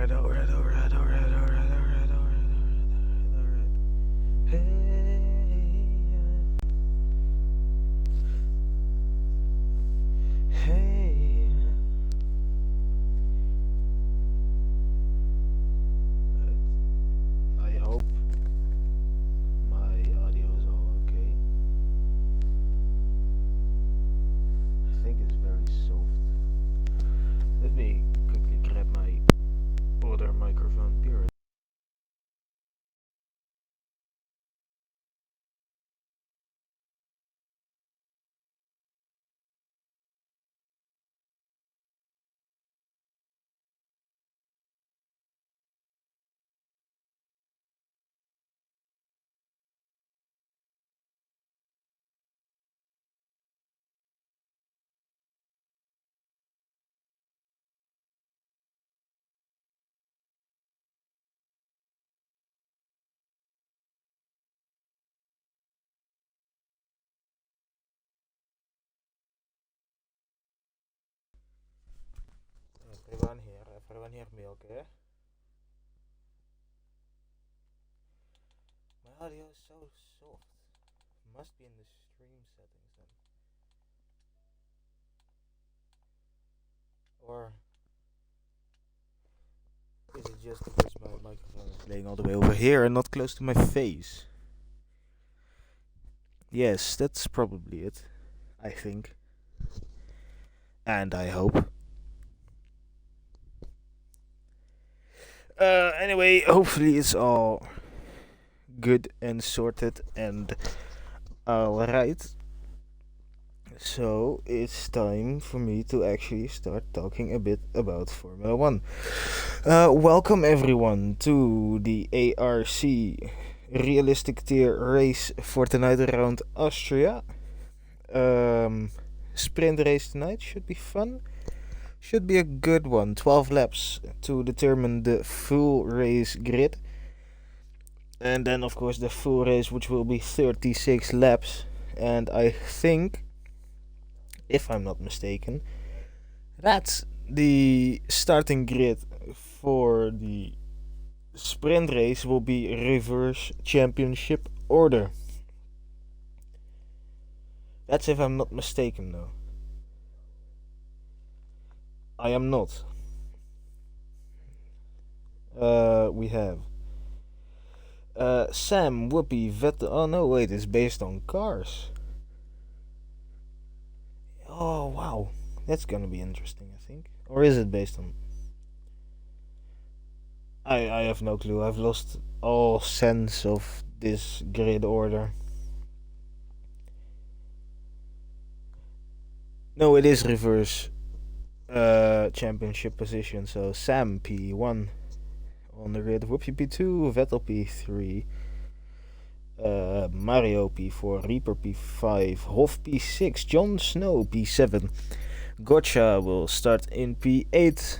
Hey. I hope my audio is all okay. I think it's very soft. Let me quickly grab my other microphone. Be right. Everyone hear me okay? My audio is so soft. Must be in the stream settings then. Or is it just because my microphone is laying all the way over here and not close to my face? Yes, that's probably it. I think. And I hope. Anyway, hopefully it's all good and sorted and alright. So it's time for me to actually start talking a bit about Formula One. Welcome everyone to the ARC realistic tier race for tonight around Austria. Sprint race tonight should be fun. Should be a good one. 12 laps to determine the full race grid. And then, of course, the full race, which will be 36 laps. And I think, if I'm not mistaken, that's the starting grid for the sprint race will be reverse championship order. That's if I'm not mistaken, though. I am not. We have Sam, Whoopi, Vettel. Oh no, wait, it's based on cars. Oh wow, that's gonna be interesting, I think. Or is it based on? I have no clue. I've lost all sense of this grid order. No, it is reverse championship position. So Sam P1 on the grid, Whoopi P2, Vettel P3, Mario P4, Reaper P5, Hoff P6, Jon Snow P7. Gotcha will start in P8,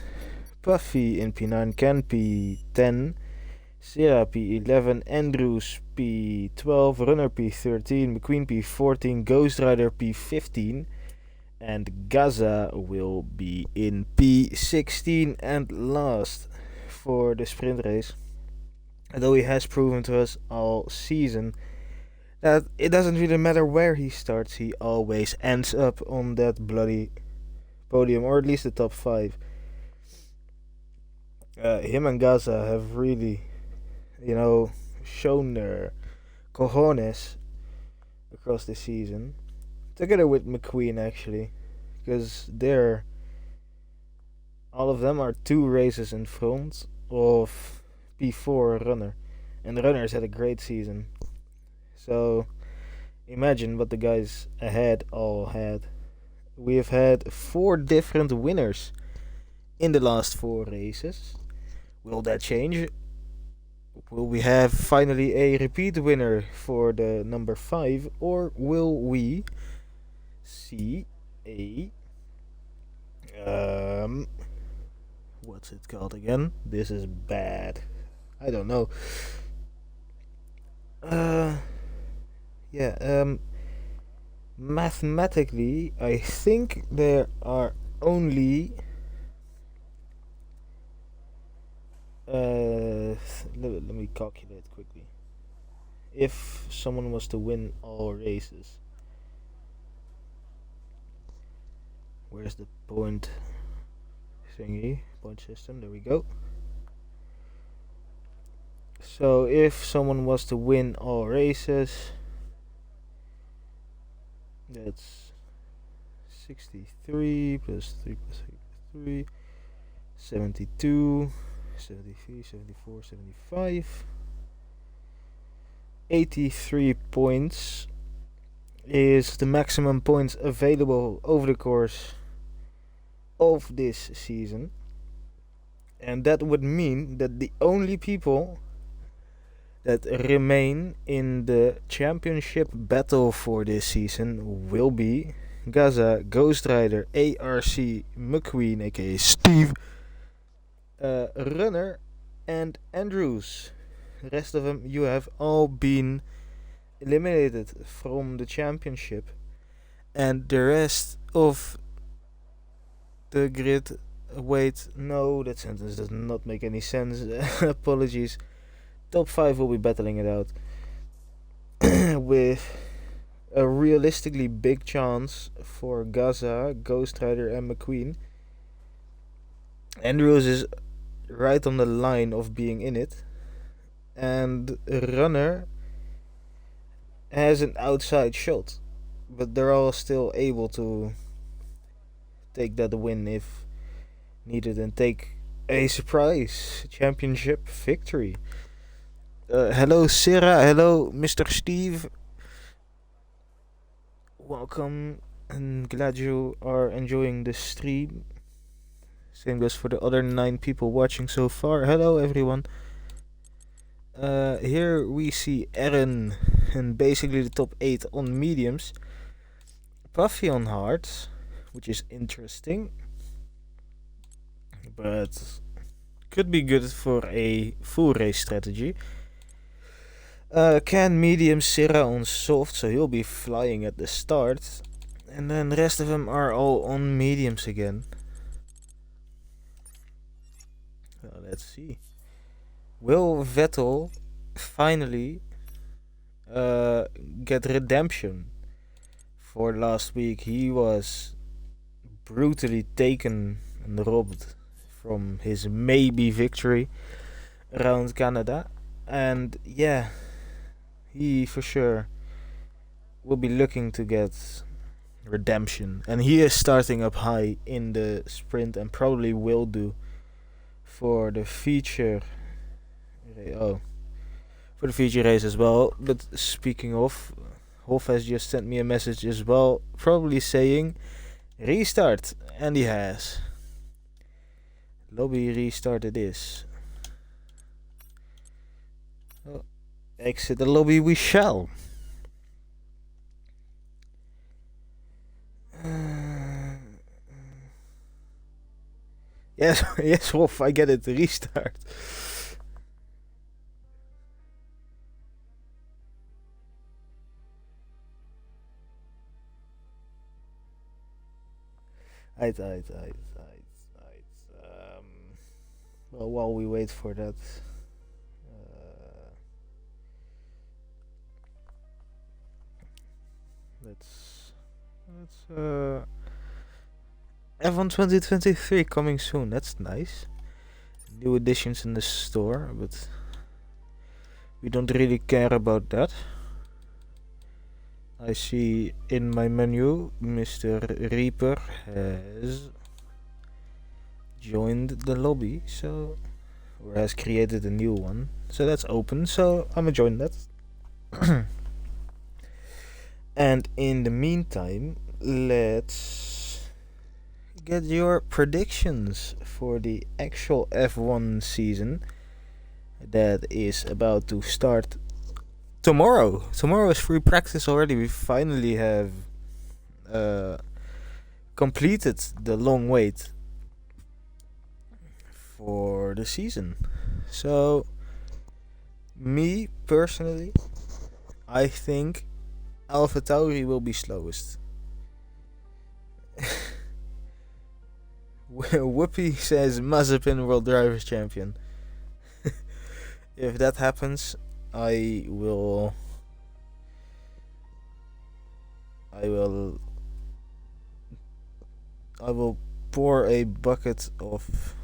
Puffy in P9, Ken P10, Sarah P11, Andrews P12, Runner P13, McQueen P14, Ghost Rider P15, and Gaza will be in P16. And last for the sprint race, although he has proven to us all season that it doesn't really matter where he starts, he always ends up on that bloody podium, or at least the top 5. Him and Gaza have really, shown their cojones across the season, together with McQueen actually, because all of them are 2 races in front of P4 Runner, and the Runners had a great season. So imagine what the guys ahead all had. We have had 4 different winners in the last 4 races. Will that change? Will we have finally a repeat winner for the number 5, or will we see a what's it called again? This is bad. I don't know. Mathematically, I think there are only let me calculate quickly. If someone was to win all races, where's the point thingy? Point system, there we go. So if someone was to win all races, that's 63 plus 3 plus 3 plus 3, 72, 73, 74, 75. 83 points is the maximum points available over the course of this season. And that would mean that the only people that remain in the championship battle for this season will be Gaza, Ghost Rider, ARC, McQueen, aka Steve, Runner, and Andrews. The rest of them, you have all been eliminated from the championship. And the rest of the grid, wait, no, that sentence does not make any sense. Apologies. Top 5 will be battling it out with a realistically big chance for Gaza, Ghost Rider, and McQueen. Andrews is right on the line of being in it, and Runner has an outside shot, but they're all still able to take that win if needed and take a surprise championship victory. Hello Sarah, hello Mr. Steve. Welcome and glad you are enjoying the stream. Same goes for the other 9 people watching so far. Hello everyone. Here we see Aaron and basically the top 8 on mediums. Puffy on hards, which is interesting, but could be good for a full race strategy. Can medium Sierra on soft, so he'll be flying at the start, and then the rest of them are all on mediums again. Well, let's see. Will Vettel finally get redemption for last week? He was brutally taken and robbed from his maybe victory around Canada, and yeah, he for sure will be looking to get redemption, and he is starting up high in the sprint and probably will do for the feature for the feature race as well. But speaking of, Hoff has just sent me a message as well, probably saying restart, and he has. Lobby restart it is. Oh, exit the lobby we shall. Yes, yes, Wolf, I get it. Restart. Right. Well, while we wait for that, let's F1 2023 coming soon. That's nice. New additions in the store, but we don't really care about that. I see in my menu Mr. Reaper has joined the lobby, so, or has created a new one, so that's open, so I'm gonna join that. And in the meantime, let's get your predictions for the actual F1 season that is about to start tomorrow. Tomorrow is free practice already. We finally have completed the long wait for the season. So, me personally, I think AlphaTauri will be slowest. Whoopi says Mazepin World Drivers Champion. If that happens, I will. I will. I will pour a bucket of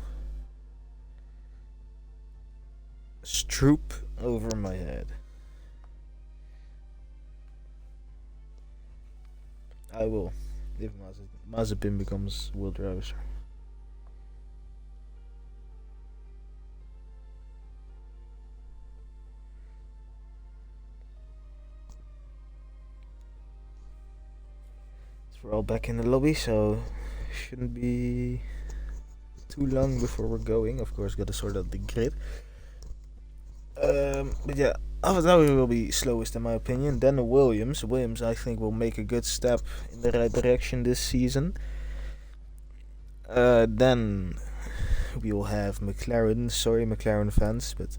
Stroop over my head. I will. If Mazepin becomes world driver. We're all back in the lobby, so shouldn't be too long before we're going. Of course, gotta sort out the grid. But yeah, after that we will be slowest in my opinion. Then Williams. Williams, I think, will make a good step in the right direction this season. Then we will have McLaren. Sorry, McLaren fans, but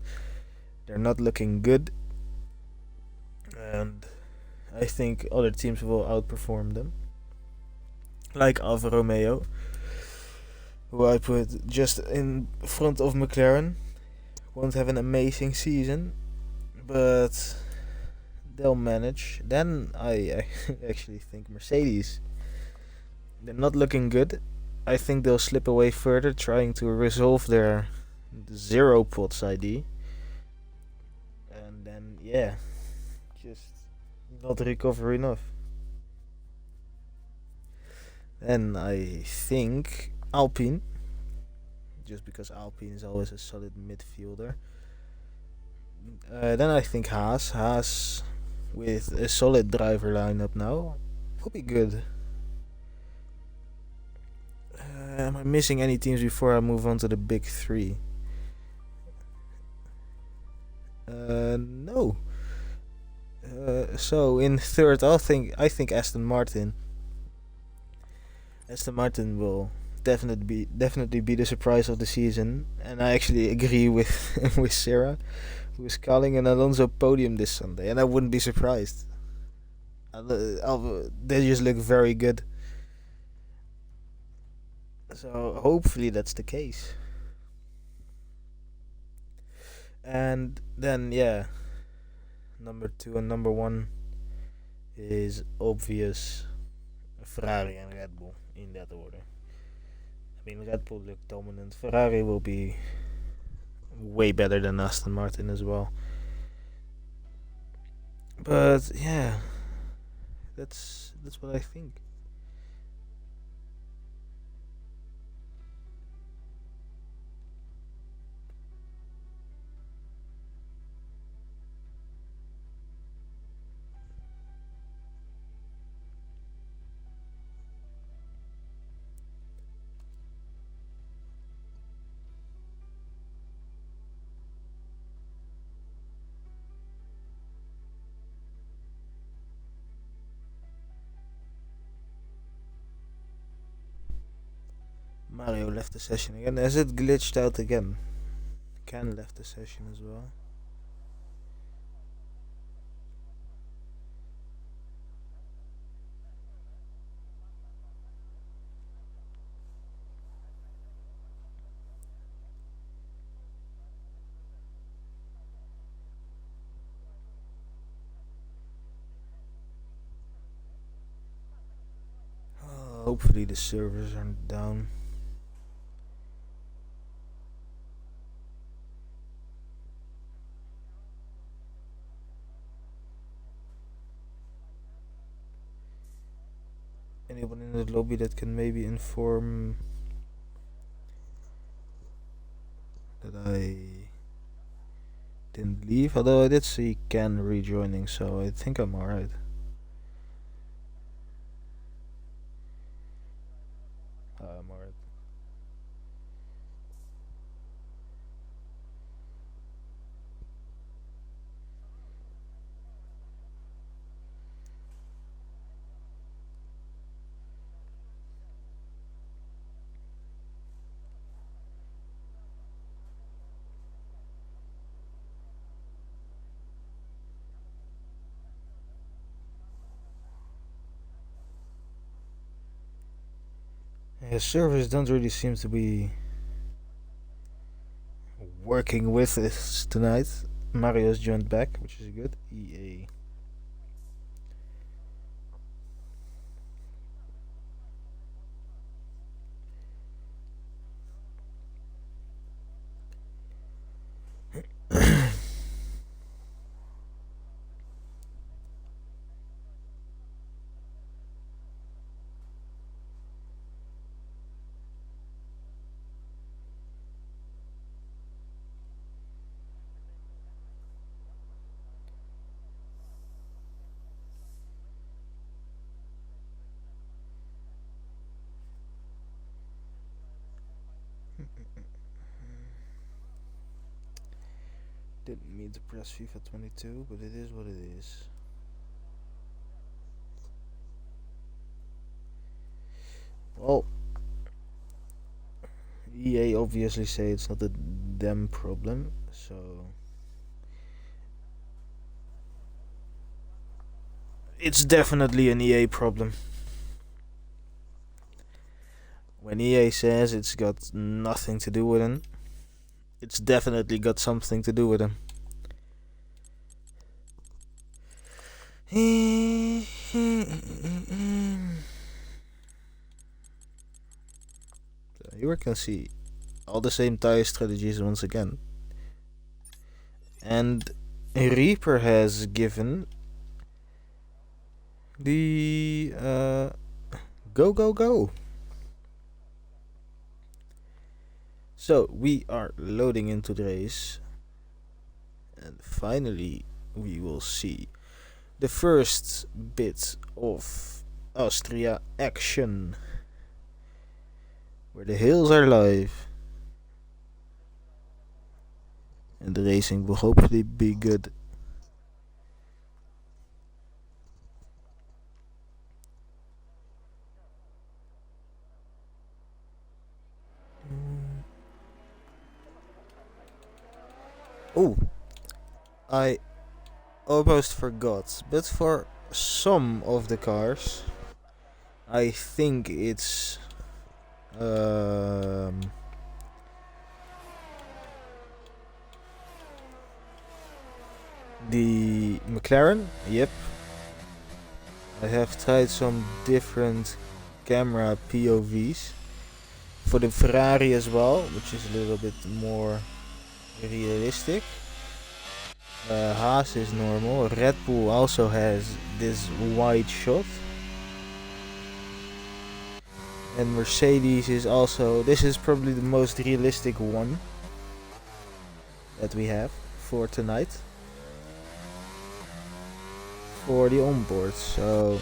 they're not looking good. And I think other teams will outperform them. Like Alfa Romeo, who I put just in front of McLaren. Won't have an amazing season, but they'll manage. Then I actually think Mercedes. They're not looking good. I think they'll slip away further, trying to resolve their zero pots ID. And then, yeah, just not recover enough. Then I think Alpine, just because Alpine is always a solid midfielder. Then I think Haas. Haas, with a solid driver lineup now, will be good. Am I missing any teams before I move on to the big three? No. So in third, I think Aston Martin. Aston Martin will definitely be the surprise of the season, and I actually agree with with Sarah, who is calling an Alonso podium this Sunday, and I wouldn't be surprised. They just look very good, so hopefully that's the case. And then, yeah, number two and number one is obvious: Ferrari and Red Bull, in that order. I mean, Red Bull look dominant. Ferrari will be way better than Aston Martin as well. But yeah, that's what I think. Mario left the session again. Has it glitched out again? Ken left the session as well. Hopefully the servers aren't down. Anyone in the lobby that can maybe inform that I didn't leave? Although I did see Ken rejoining, so I think I'm alright. I'm alright. Yeah, servers don't really seem to be working with us tonight. Mario's joined back, which is good. EA. Didn't mean to press FIFA 22, but it is what it is. Well, EA obviously say it's not a them problem, so it's definitely an EA problem. When EA says it's got nothing to do with him, it's definitely got something to do with him. So here we can see all the same tire strategies once again. And Reaper has given the go go go. So we are loading into the race, and finally we will see the first bit of Austria action, where the hills are live and the racing will hopefully be good. Oh, I almost forgot, but for some of the cars, I think it's the McLaren. Yep, I have tried some different camera POVs for the Ferrari as well, which is a little bit more realistic. Haas is normal. Red Bull also has this wide shot, and Mercedes is also, this is probably the most realistic one that we have for tonight for the onboard. So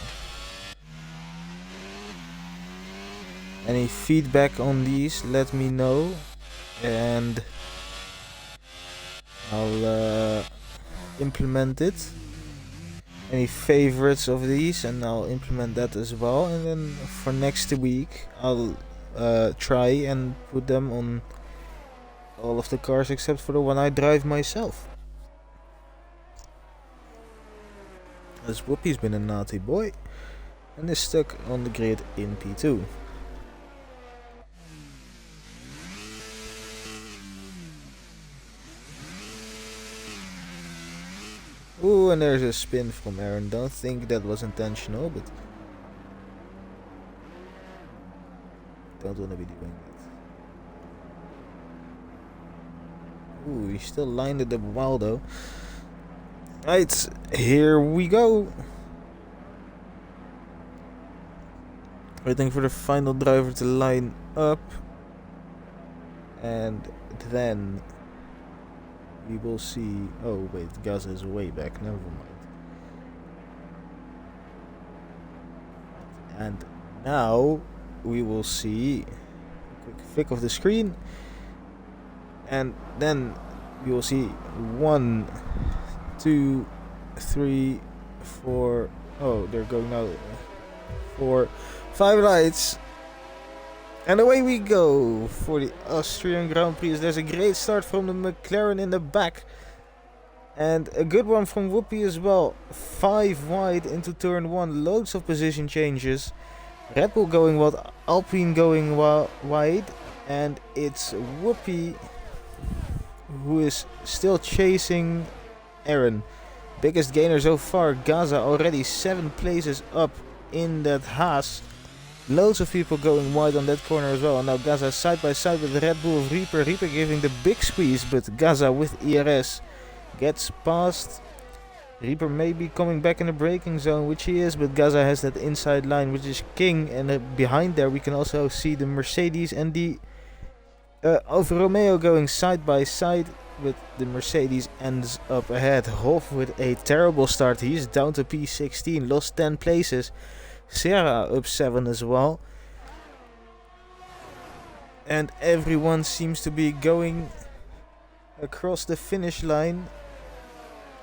any feedback on these, let me know, and I'll implement it. Any favorites of these, and I'll implement that as well. And then for next week, I'll try and put them on all of the cars except for the one I drive myself. As Whoopi's been a naughty boy and is stuck on the grid in P2. Ooh, and there's a spin from Aaron. Don't think that was intentional, but don't want to be doing that. Ooh, he still lined it up well though. Right, here we go. Waiting for the final driver to line up, and then we will see. Oh wait, Gaza is way back. Never mind. And now we will see a quick flick of the screen, and then we will see 1, 2, 3, 4. Oh, they're going now. 4, 5 lights. And away we go for the Austrian Grand Prix. There's a great start from the McLaren in the back. And a good one from Whoopi as well. 5 wide into turn 1. Loads of position changes. Red Bull going wide, Alpine going wide. And it's Whoopi who is still chasing Aaron. Biggest gainer so far, Gaza already 7 places up in that Haas. Loads of people going wide on that corner as well. And now Gaza side by side with the Red Bull of Reaper. Reaper giving the big squeeze, but Gaza with ERS gets past. Reaper may be coming back in the braking zone, which he is, but Gaza has that inside line, which is king. And behind there we can also see the Mercedes and the Alfa Romeo going side by side, but the Mercedes ends up ahead. Hoff with a terrible start. He's down to P16, lost 10 places. Serra up 7 as well. And everyone seems to be going across the finish line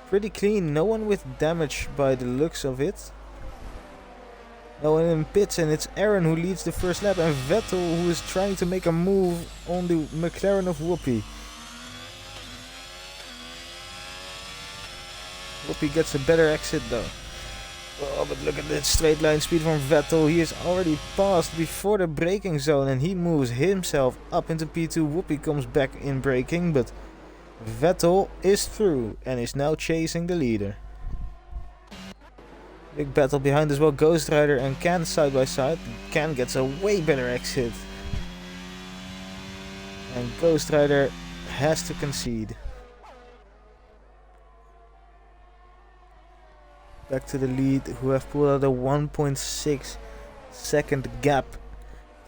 pretty clean. No one with damage by the looks of it. No one in pits, and it's Aaron who leads the first lap, and Vettel who is trying to make a move on the McLaren of Whoopi. Whoopi gets a better exit though. Oh, but look at that straight line speed from Vettel. He is already passed before the braking zone and he moves himself up into P2. Whoopi comes back in braking, but Vettel is through and is now chasing the leader. Big battle behind as well. Ghost Rider and Can side by side. Can gets a way better exit. And Ghost Rider has to concede. Back to the lead, who have pulled out a 1.6 second gap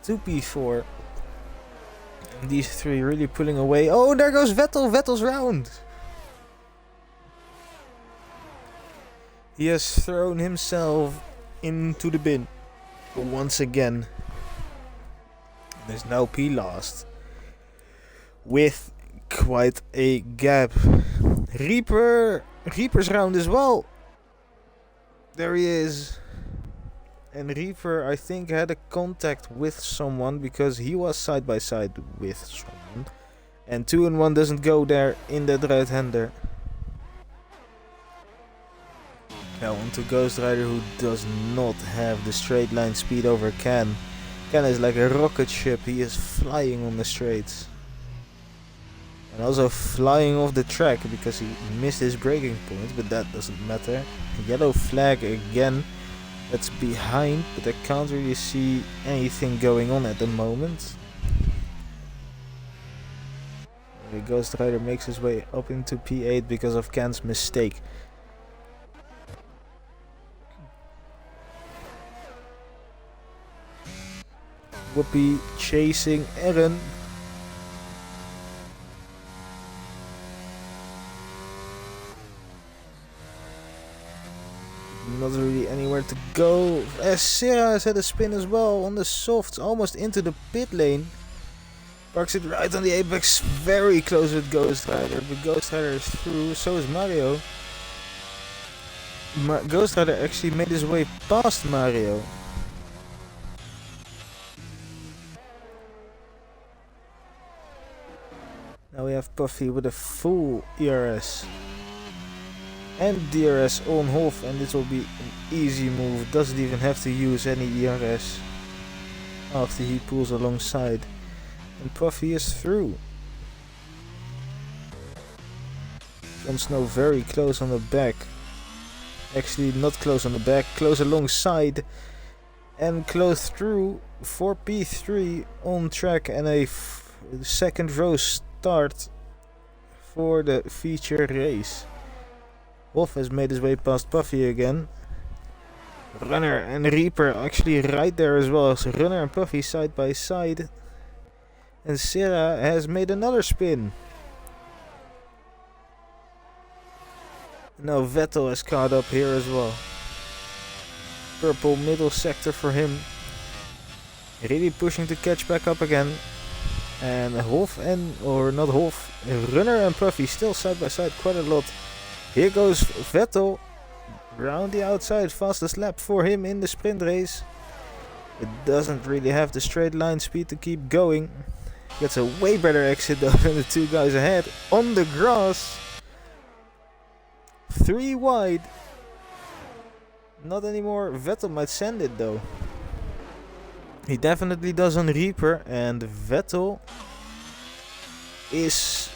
to P4. And these three really pulling away. Oh, there goes Vettel. Vettel's round. He has thrown himself into the bin once again. There's now P last with quite a gap. Reaper's round as well. There he is. And Reaper, I think, had a contact with someone because he was side by side with someone. And 2 and 1 doesn't go there in that right-hander. Now on to Ghost Rider, who does not have the straight line speed over Can. Can is like a rocket ship. He is flying on the straights. And also flying off the track because he missed his braking point, but that doesn't matter. Yellow flag again. That's behind, but I can't really see anything going on at the moment. The Ghost Rider makes his way up into P8 because of Can's mistake. Whoopi chasing Aaron. Not really anywhere to go. Serra has had a spin as well on the softs, almost into the pit lane. Parks it right on the apex, very close with Ghost Rider, but Ghost Rider is through, so is Mario. Ghost Rider actually made his way past Mario. Now we have Puffy with a full ERS. And DRS on Hoff, and this will be an easy move. Doesn't even have to use any ERS after he pulls alongside. And Puffy is through. Jon Snow very close on the back. Actually not close on the back, close alongside. And close through for P3 on track, and a second row start for the feature race. Wolf has made his way past Puffy again. Runner and Reaper actually right there as well. So Runner and Puffy side by side. And Serra has made another spin. Now Vettel has caught up here as well. Purple middle sector for him. Really pushing to catch back up again. And Hoff Runner and Puffy still side by side quite a lot. Here goes Vettel, round the outside, fastest lap for him in the sprint race. It doesn't really have the straight line speed to keep going. Gets a way better exit though than the 2 guys ahead. On the grass, 3 wide. Not anymore, Vettel might send it though. He definitely does on Reaper, and Vettel is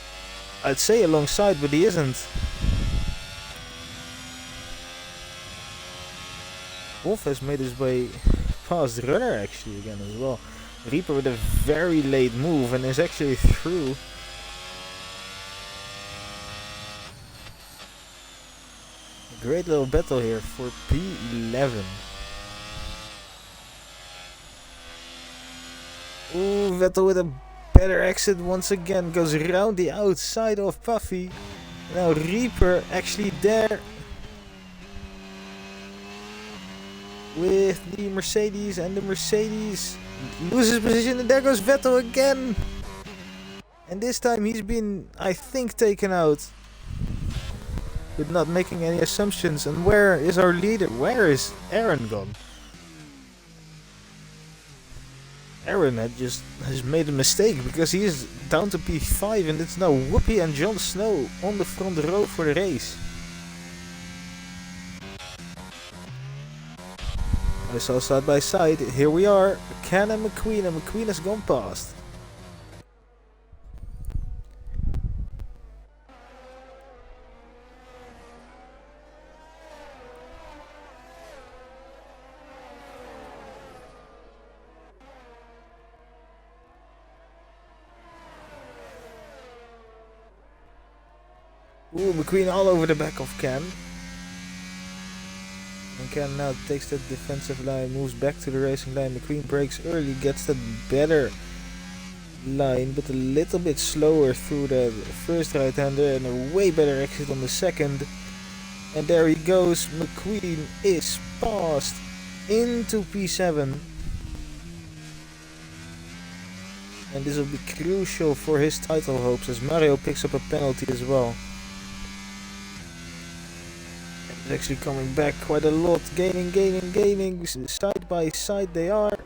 I'd say alongside, but he isn't. Wolf has made his way past Runner actually again as well. Reaper with a very late move and is actually through. A great little battle here for P11. Ooh, Vettel with a better exit once again, goes around the outside of Puffy. Now Reaper actually there with the Mercedes, and the Mercedes loses position, and there goes Vettel again. And this time he's been, I think, taken out with not making any assumptions. And where is our leader? Where is Aaron gone? Aaron has made a mistake because he is down to P5, and it's now Whoopi and Jon Snow on the front row for the race. I saw side by side. Here we are, Ken and McQueen has gone past. Ooh, McQueen all over the back of Ken. And Ken now takes that defensive line, moves back to the racing line. McQueen breaks early, gets that better line, but a little bit slower through the first right-hander and a way better exit on the second. And there he goes. McQueen is passed into P7. And this will be crucial for his title hopes as Mario picks up a penalty as well. He's actually coming back quite a lot, gaining, side by side they are.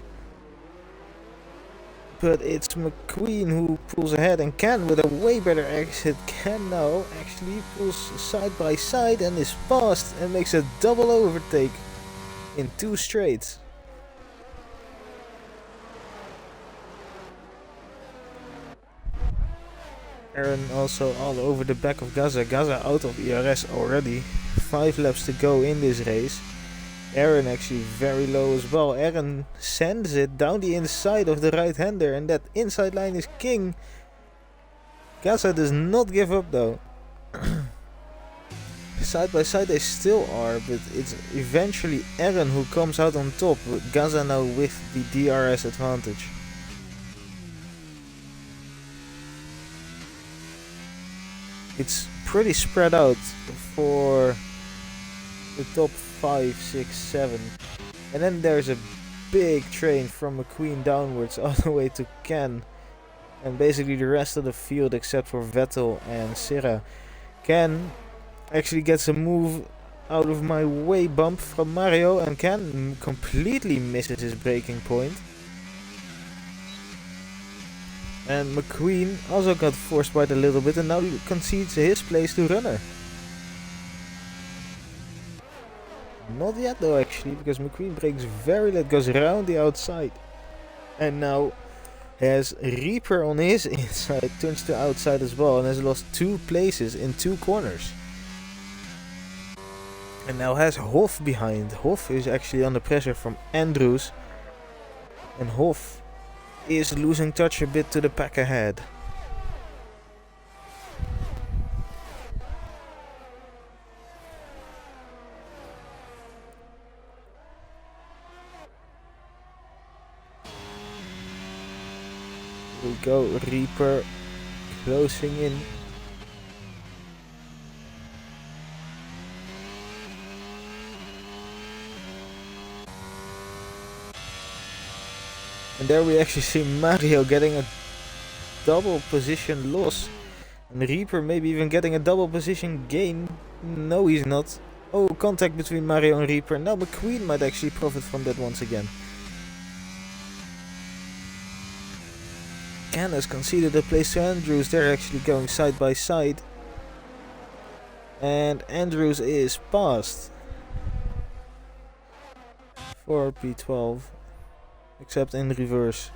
But it's McQueen who pulls ahead, and Ken with a way better exit. Ken now actually pulls side by side and is passed and makes a double overtake in 2 straights. Aaron also all over the back of Gaza. Gaza out of ERS already. 5 laps to go in this race. Aaron actually very low as well. Aaron sends it down the inside of the right-hander, and that inside line is king. Gaza does not give up though. Side by side they still are, but it's eventually Aaron who comes out on top. Gaza now with the DRS advantage. It's pretty spread out for the top 5, 6, 7. And then there's a big train from McQueen downwards all the way to Ken. And basically the rest of the field except for Vettel and Sierra. Ken actually gets a move out of my way bump from Mario, and Ken completely misses his braking point. And McQueen also got forced by it a little bit and now concedes his place to Runner. Not yet though actually, because McQueen brakes very late, goes around the outside. And now has Reaper on his inside, turns to outside as well, and has lost 2 places in 2 corners. And now has Hoff behind. Hoff is actually under pressure from Andrews. And Hoff is losing touch a bit to the pack ahead. Here we go, Reaper closing in. And there we actually see Mario getting a double position loss. And Reaper maybe even getting a double position gain. No, he's not. Oh, contact between Mario and Reaper. Now McQueen might actually profit from that once again. Ken has conceded a place to Andrews. They're actually going side by side. And Andrews is passed for P12. Except in reverse.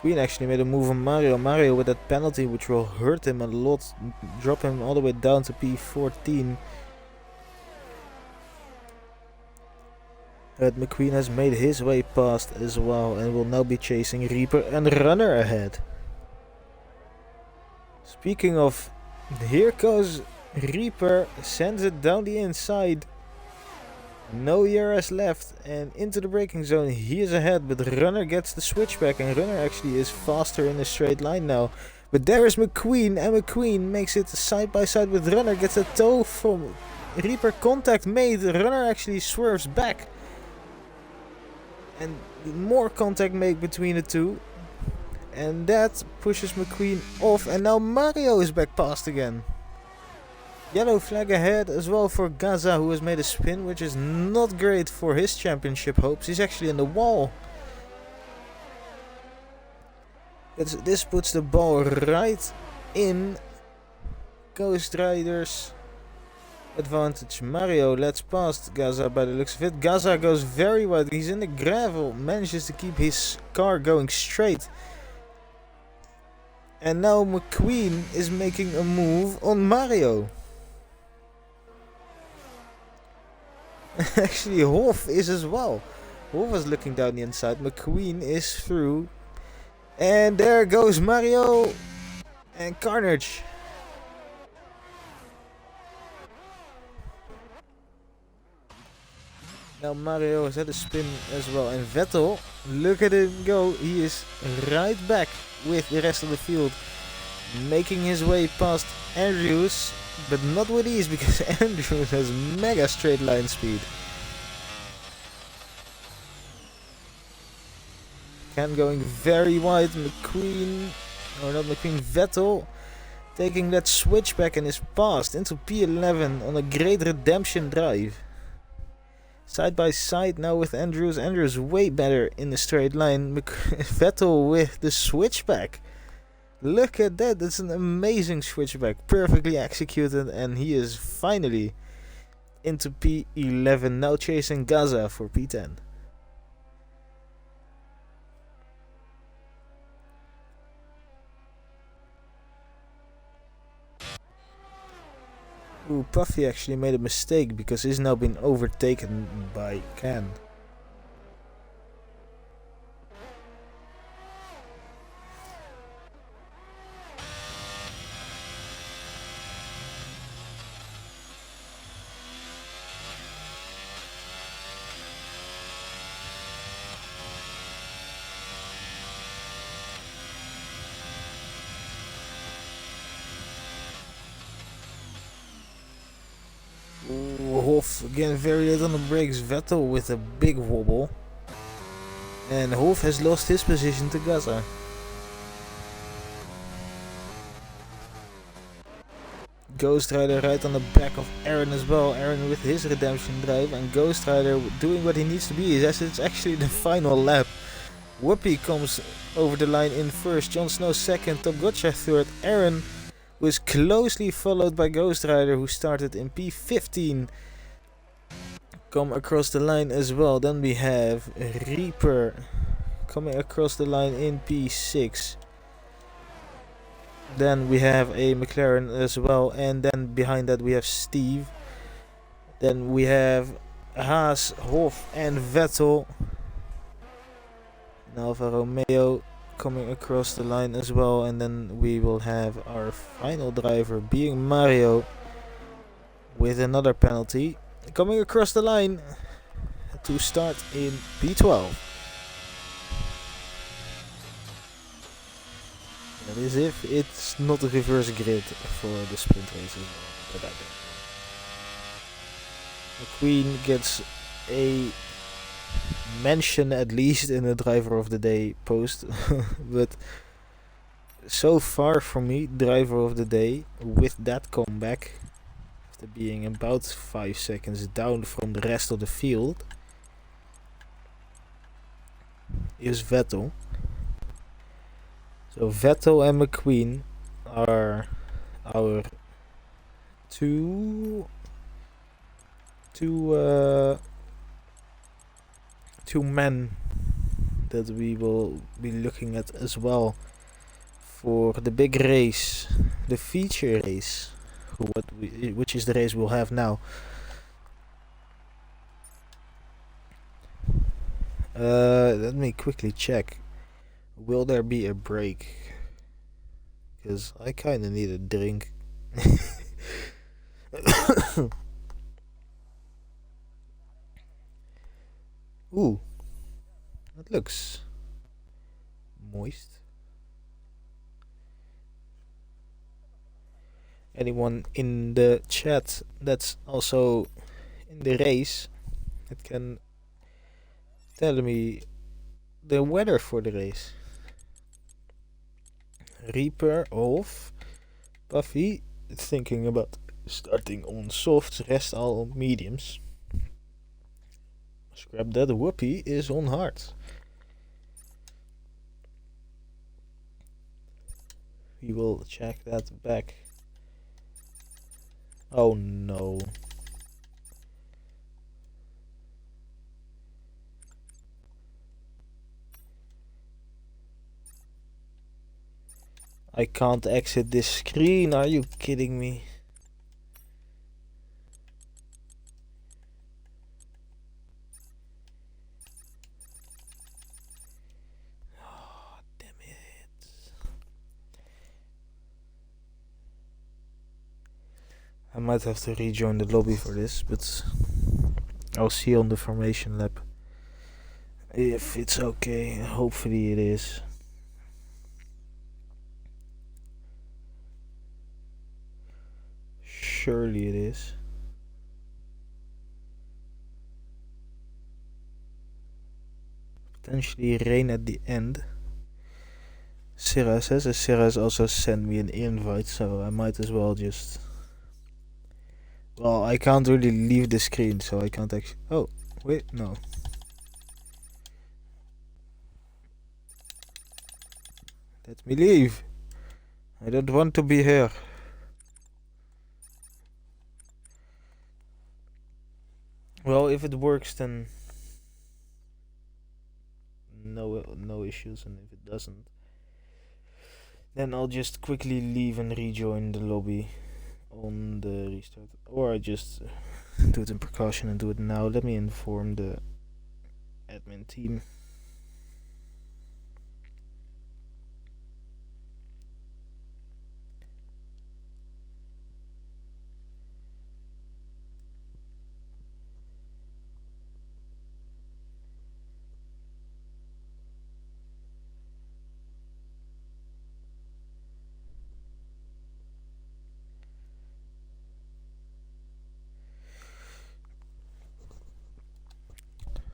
McQueen actually made a move on Mario. Mario with that penalty, which will hurt him a lot, drop him all the way down to P14. But McQueen has made his way past as well and will now be chasing Reaper and Runner ahead. Speaking of, here goes Reaper, sends it down the inside. No ERS left and into the braking zone. He is ahead, but Runner gets the switchback and Runner actually is faster in a straight line now. But there is McQueen and McQueen makes it side by side with Runner, gets a toe from Reaper, contact made. Runner actually swerves back. And more contact made between the two. And that pushes McQueen off. And now Mario is back past again. Yellow flag ahead as well for Gaza, who has made a spin, which is not great for his championship hopes. He's actually in the wall. This puts the ball right in Ghost Rider's advantage. Mario lets past Gaza by the looks of it. Gaza goes very wide. He's in the gravel. Manages to keep his car going straight. And now McQueen is making a move on Mario. Actually, Hoff is as well. Hoff was looking down the inside. McQueen is through. And there goes Mario. And Carnage. Now Mario has had a spin as well. And Vettel, look at him go. He is right back with the rest of the field. Making his way past Andrews. But not with ease, because Andrews has mega straight line speed. Ken going very wide. McQueen, or not McQueen, Vettel taking that switchback and is passed into P11 on a great redemption drive. Side by side now with Andrews. Andrews way better in the straight line. Vettel with the switchback. Look at that, that's an amazing switchback, perfectly executed, and he is finally into P11, now chasing Gaza for P10. Ooh, Puffy actually made a mistake because he's now been overtaken by Can. Hoff again very late on the brakes. Vettel with a big wobble. And Hoff has lost his position to Gaza. Ghost Rider right on the back of Aaron as well. Aaron with his redemption drive. And Ghost Rider doing what he needs to be. As it's actually the final lap. Whoopi comes over the line in first. Jon Snow second. Top Gotcha third. Aaron was closely followed by Ghost Rider, who started in P15. Come across the line as well. Then we have Reaper coming across the line in P6. Then we have a McLaren as well. And then behind that we have Steve. Then we have Haas, Hoff and Vettel. And Alfa Romeo coming across the line as well, and then we will have our final driver being Mario with another penalty coming across the line to start in P12. That is if it's not a reverse grid for the sprint races. But I don't know. McQueen gets a mention at least in the driver of the day post. But so far for me, driver of the day with that comeback, after being about 5 seconds down from the rest of the field, is Vettel. So Vettel and McQueen are our two men that we will be looking at as well for the big race, the feature race, which is the race we'll have now. Let me quickly check. Will there be a break? Because I kind of need a drink. Ooh, that looks moist. Anyone in the chat that's also in the race that can tell me the weather for the race? Reaper of Puffy thinking about starting on softs, rest all on mediums. Scrap that, Whoopi is on hards. We will check that back. Oh no. I can't exit this screen, are you kidding me? Oh, damn it. I might have to rejoin the lobby for this, but I'll see on the formation lab if it's okay. Hopefully it is. Surely it is. Potentially rain at the end. Sarah says, Sarah has also sent me an invite, so I might as well just... Well, I can't really leave the screen, so I can't actually... Oh, wait, no. Let me leave. I don't want to be here. Well, if it works, then no issues, and if it doesn't, then I'll just quickly leave and rejoin the lobby on the restart, or I just do it in precaution and do it now. Let me inform the admin team.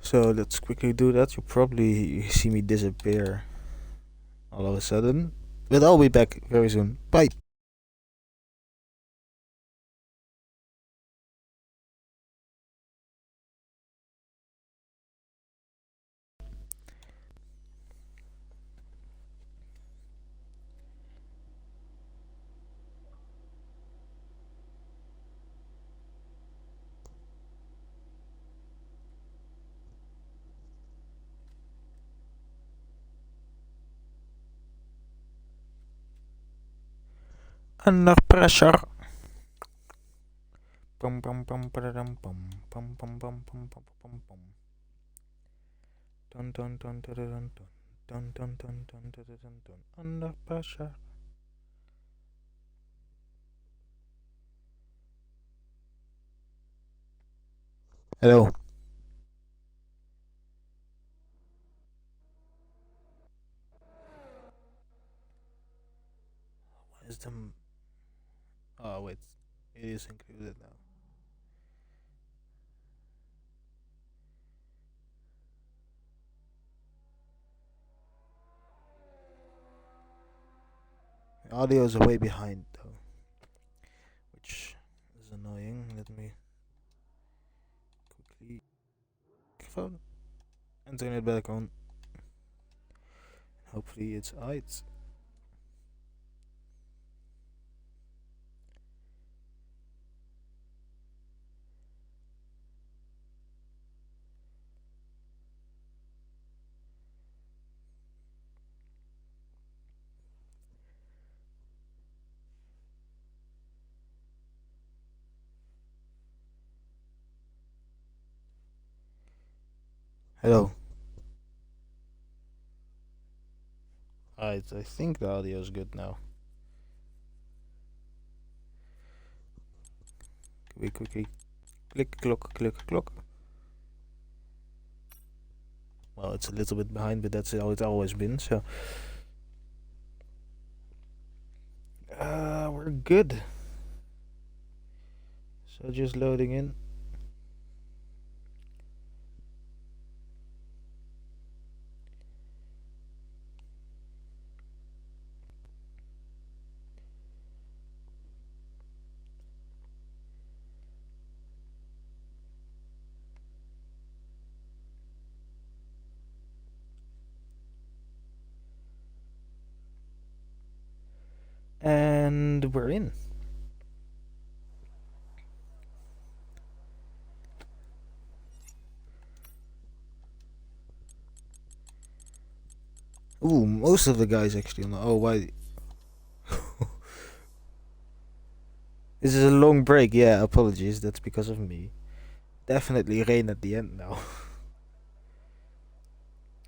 So let's quickly do that. You'll probably see me disappear all of a sudden, but I'll be back very soon. Bye. Under pressure. Pum pum pum pum pum pum pum pum pum pum pum pum. Dun dun dun dun dun dun dun dun dun dun dun dun. Under pressure. Hello. What is the? Oh wait, it is included now. The audio is way behind though, which is annoying. Let me quickly phone and turn it back on. Hopefully it's alright. Hello. Alright, I think the audio is good now. Quickly. Click, clock, click, clock. Well, it's a little bit behind, but that's how it's always been, so. We're good. So just loading in. And we're in. Ooh, most of the guys actually on the. Oh, why? This is a long break. Yeah, apologies. That's because of me. Definitely rain at the end now.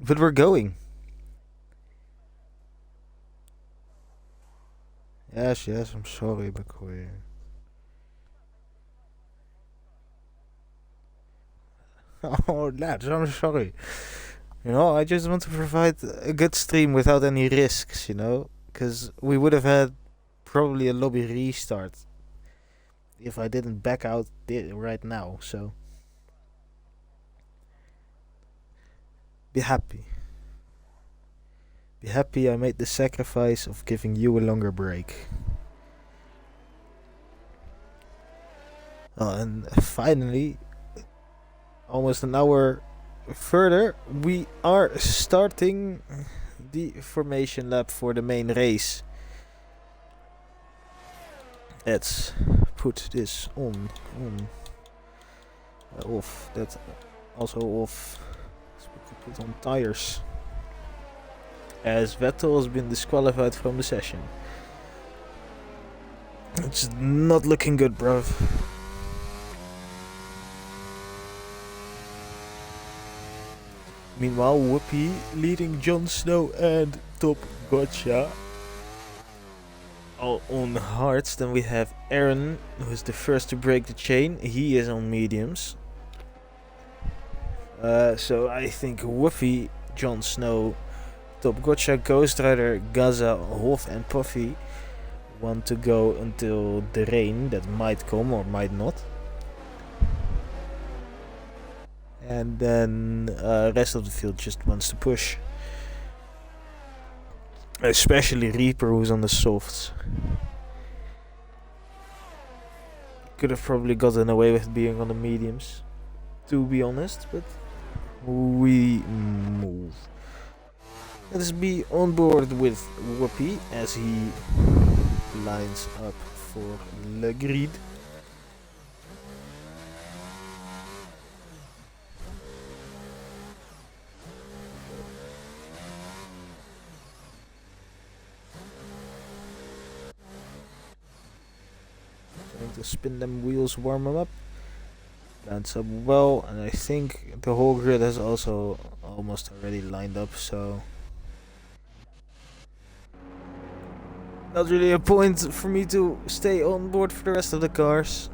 But we're going. Yes, I'm sorry, McCoy. Oh, lads, I'm sorry. I just want to provide a good stream without any risks, Because we would have had probably a lobby restart if I didn't back out right now, so. Be happy. Be happy I made the sacrifice of giving you a longer break. And finally, almost an hour further, we are starting the formation lap for the main race. Let's put this on. Off. That's also off. Let's put on tires. As Vettel has been disqualified from the session. It's not looking good, bruv. Meanwhile, Whoopi leading Jon Snow and Top Gotcha. All on hards. Then we have Aaron, who is the first to break the chain. He is on mediums. So I think Whoopi, Jon Snow, Top Gotcha, Ghost Rider, Gaza, Hof, and Puffy want to go until the rain that might come or might not. And then rest of the field just wants to push. Especially Reaper, who's on the softs. Could have probably gotten away with being on the mediums, to be honest, but we move. Let's be on board with Whoopi as he lines up for Le Grid. Trying to spin them wheels, warm them up. Lines up well, and I think the whole grid has also almost already lined up, so not really a point for me to stay on board for the rest of the cars.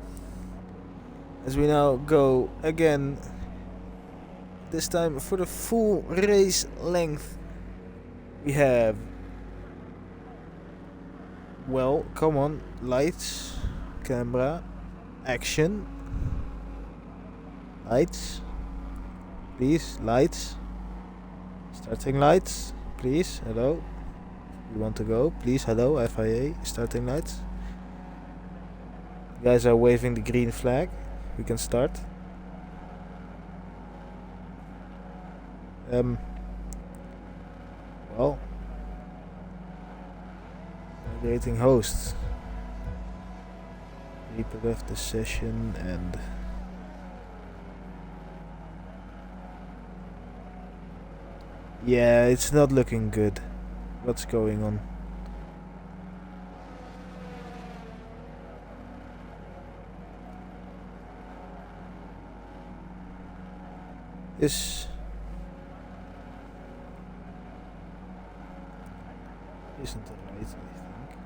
As we now go again, this time for the full race length. We have, well, come on, lights, camera, action, lights, please, lights, starting lights, please, hello, we want to go, please, hello, FIA, starting lights. You guys are waving the green flag, we can start. Well, navigating hosts. Reaper left the session and yeah, it's not looking good. What's going on? This isn't right, I think.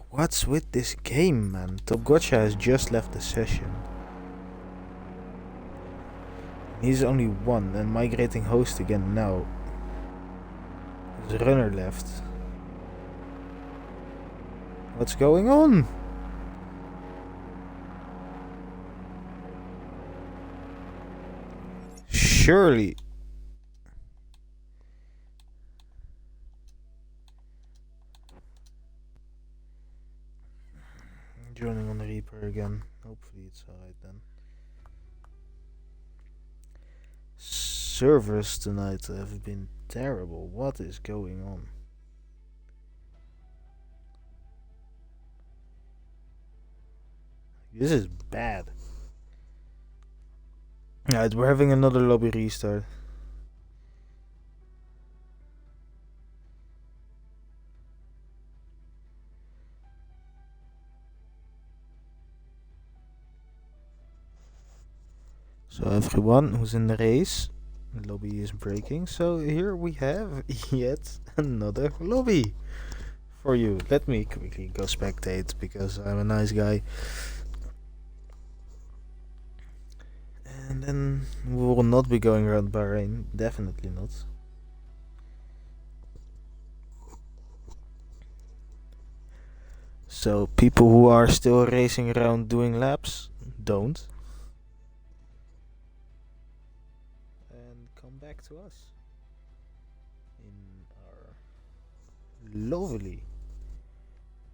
What's with this game, man? Top Gotcha has just left the session. He's only one and migrating host again now. There's a runner left. What's going on? Surely. Joining on the Reaper again. Hopefully it's alright then. Servers tonight have been terrible. What is going on? This is bad. Alright, we're having another lobby restart. So everyone who's in the race, the lobby is breaking. So here we have yet another lobby for you. Let me quickly go spectate because I'm a nice guy. And then we will not be going around Bahrain. Definitely not. So people who are still racing around doing laps, don't. And come back to us in our lovely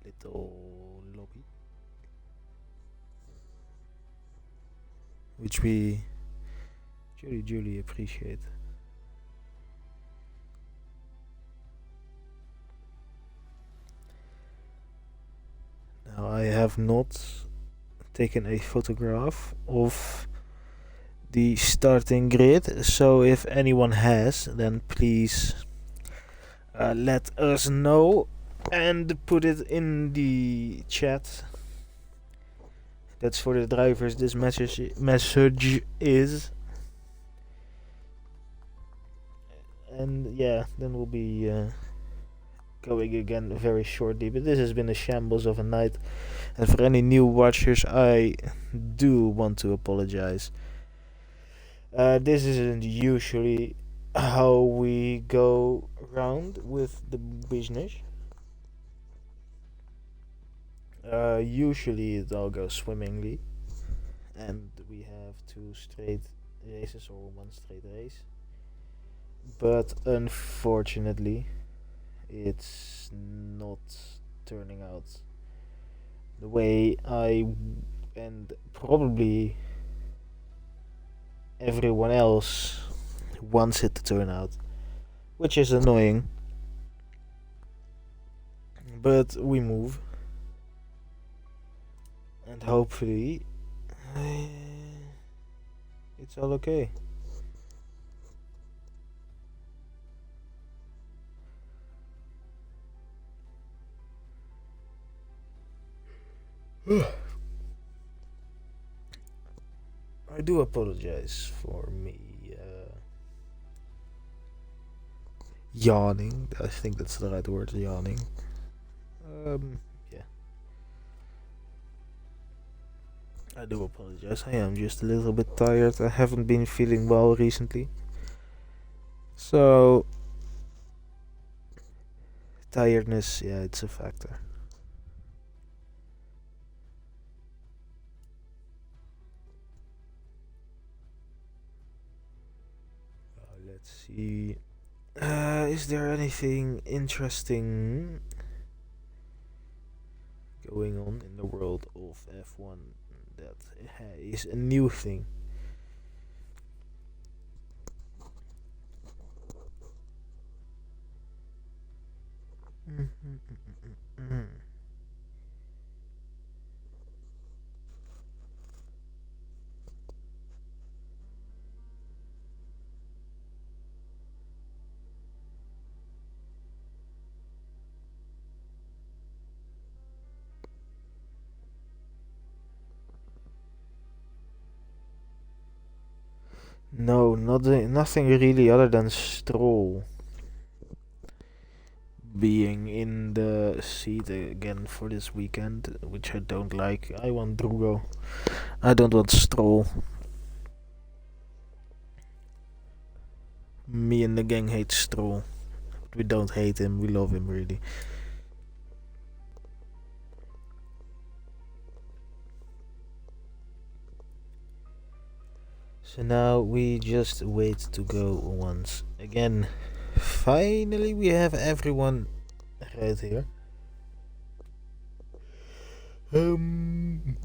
little lobby, which we truly appreciate. Now I have not taken a photograph of the starting grid, so if anyone has, then please let us know and put it in the chat. That's for the drivers. This message is, and yeah, then we'll be going again very shortly. But this has been a shambles of a night, and for any new watchers, I do want to apologize. This isn't usually how we go around with the business. Usually it all goes swimmingly, and we have 2 straight races or 1 straight race. But unfortunately, it's not turning out the way and probably everyone else wants it to turn out, which is annoying. But we move, and hopefully it's all okay. I do apologize for me yawning. I think that's the right word, yawning. Yeah. I do apologize. I am just a little bit tired. I haven't been feeling well recently. So, tiredness, yeah, it's a factor. Let's see. Is there anything interesting going on in the world of F1 that is a new thing? No, nothing really other than Stroll being in the seat again for this weekend, which I don't like. I want Drugo. I don't want Stroll. Me and the gang hate Stroll. We don't hate him, we love him really. So now we just wait to go once again. Finally, we have everyone right here. Um.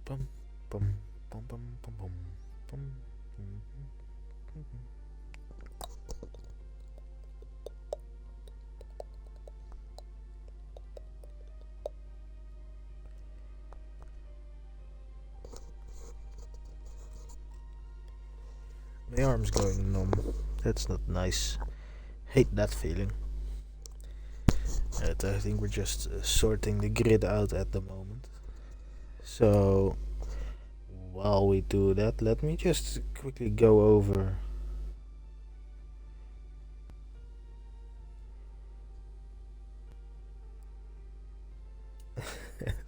Bum, bum, bum, bum, bum, bum, bum. My arm's going numb. That's not nice. Hate that feeling. I think we're just sorting the grid out at the moment. So, while we do that, let me just quickly go over.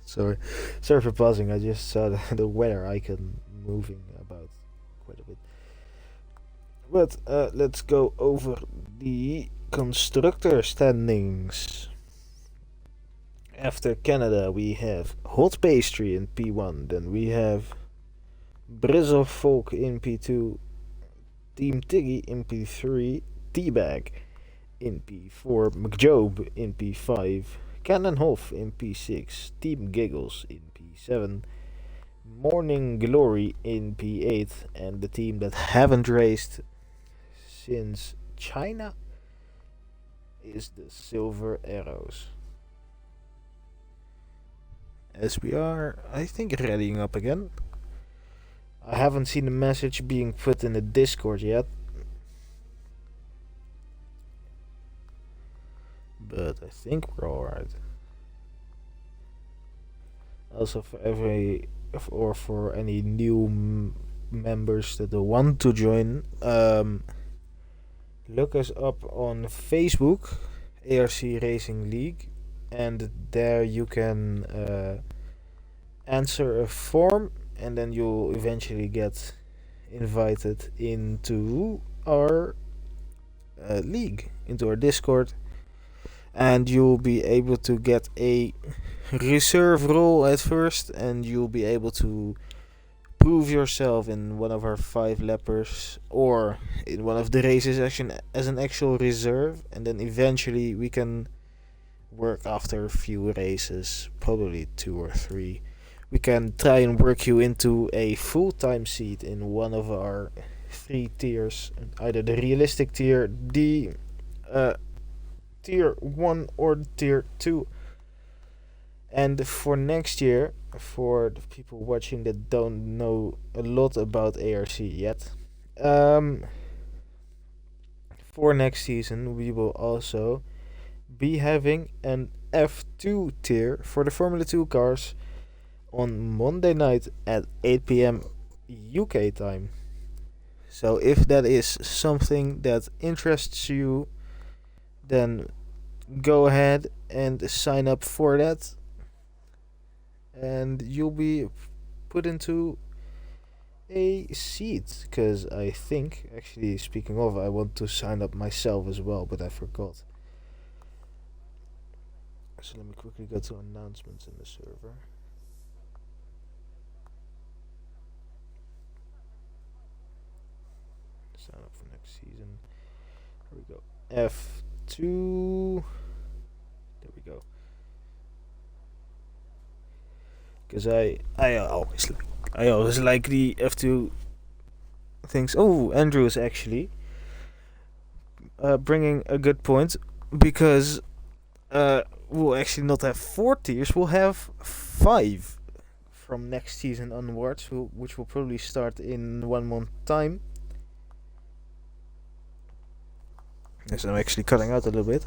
Sorry for pausing. I just saw the weather icon moving about quite a bit. But let's go over the constructor standings. After Canada, we have Hot Pastry in P1. Then we have Brizzle Folk in P2. Team Tiggy in P3. Teabag in P4. McJob in P5. Cannonhoff in P6. Team Giggles in P7. Morning Glory in P8. And the team that haven't raced since China is the Silver Arrows. As we are, I think, readying up again. I haven't seen the message being put in the Discord yet. But I think we're alright. Also, for any new members that want to join, look us up on Facebook, ARC Racing League, and there you can answer a form, and then you'll eventually get invited into our league, into our Discord, and you'll be able to get a reserve role at first, and you'll be able to prove yourself in one of our 5 lappers or in one of the races as an actual reserve, and then eventually we can work after a few races, probably 2 or 3. We can try and work you into a full-time seat in one of our 3 tiers, either the realistic tier, the tier 1 or tier 2. And for next year, for the people watching that don't know a lot about ARC yet, for next season we will also be having an F2 tier for the Formula 2 cars on Monday night at 8 p.m. UK time. So if that is something that interests you, then go ahead and sign up for that, and you'll be put into a seat. Because I think, actually, speaking of, I want to sign up myself as well, but I forgot. So let me quickly go to announcements in the server. Sign up for next season. Here we go. F2. There we go. Because I always like the F2 things. Oh, Andrew is actually bringing a good point, because we'll actually not have 4 tiers, we'll have 5 from next season onwards, which will probably start in 1 month time. Yes, I'm actually cutting out a little bit.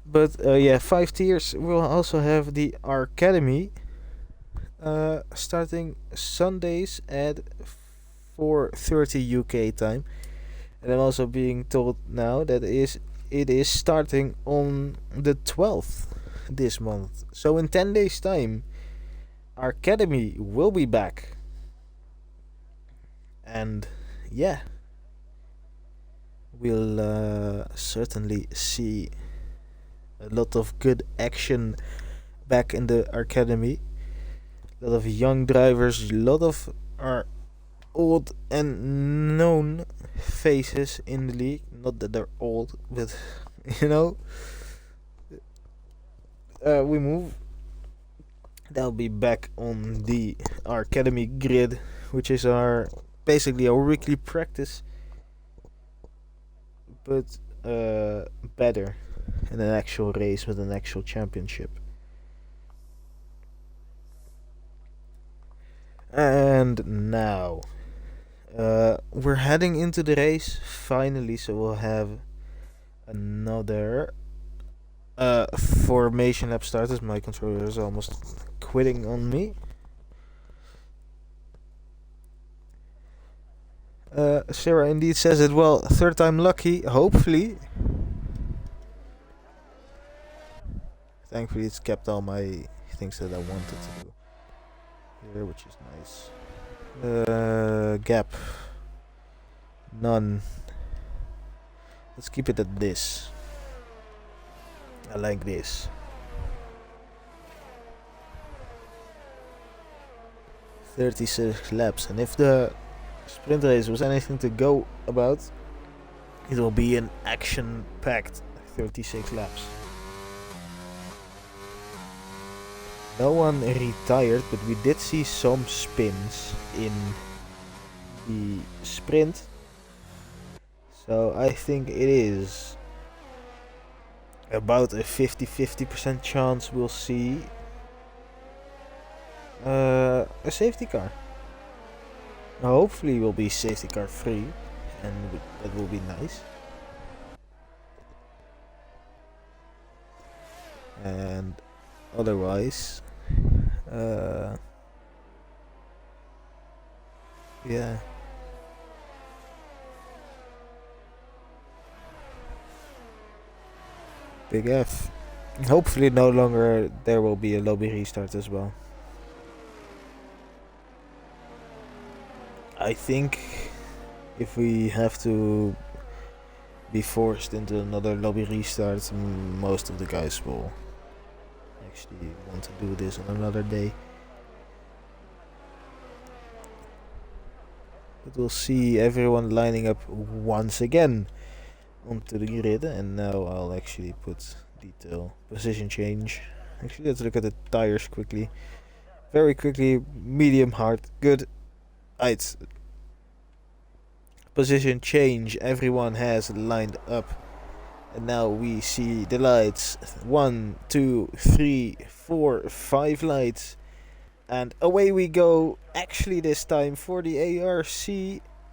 But yeah, 5 tiers. We'll also have the Academy starting Sundays at 4:30 UK time. And I'm also being told now that it is starting on the 12th this month. So in 10 days time, our Academy will be back. And yeah, we'll certainly see a lot of good action back in the Academy. A lot of young drivers, a lot of our old and known faces in the league. Not that they're old, but you know, we move. They'll be back on our Academy grid, which is basically our weekly practice, but better in an actual race with an actual championship. And now we're heading into the race finally, so we'll have another formation lap start, as my controller is almost quitting on me. Sarah indeed says it well, third time lucky, hopefully. Thankfully it's kept all my things that I wanted to do here, which is nice. Gap. None. Let's keep it at this. I like this. 36 laps, and if the sprint race was anything to go about, it will be an action-packed 36 laps. No one retired, but we did see some spins in the sprint. So I think it is about a 50% chance we'll see a safety car. Hopefully we'll be safety car free, and that will be nice. And otherwise, yeah. Big F. Hopefully no longer there will be a lobby restart as well. I think if we have to be forced into another lobby restart, most of the guys will actually want to do this on another day. But we'll see everyone lining up once again onto the grid, and now I'll actually put detail position change. Actually, let's look at the tires quickly. Very quickly, medium, hard, good. Right. Position change, everyone has lined up. And now we see the lights. 1, 2, 3, 4, 5 lights. And away we go. Actually this time for the ARC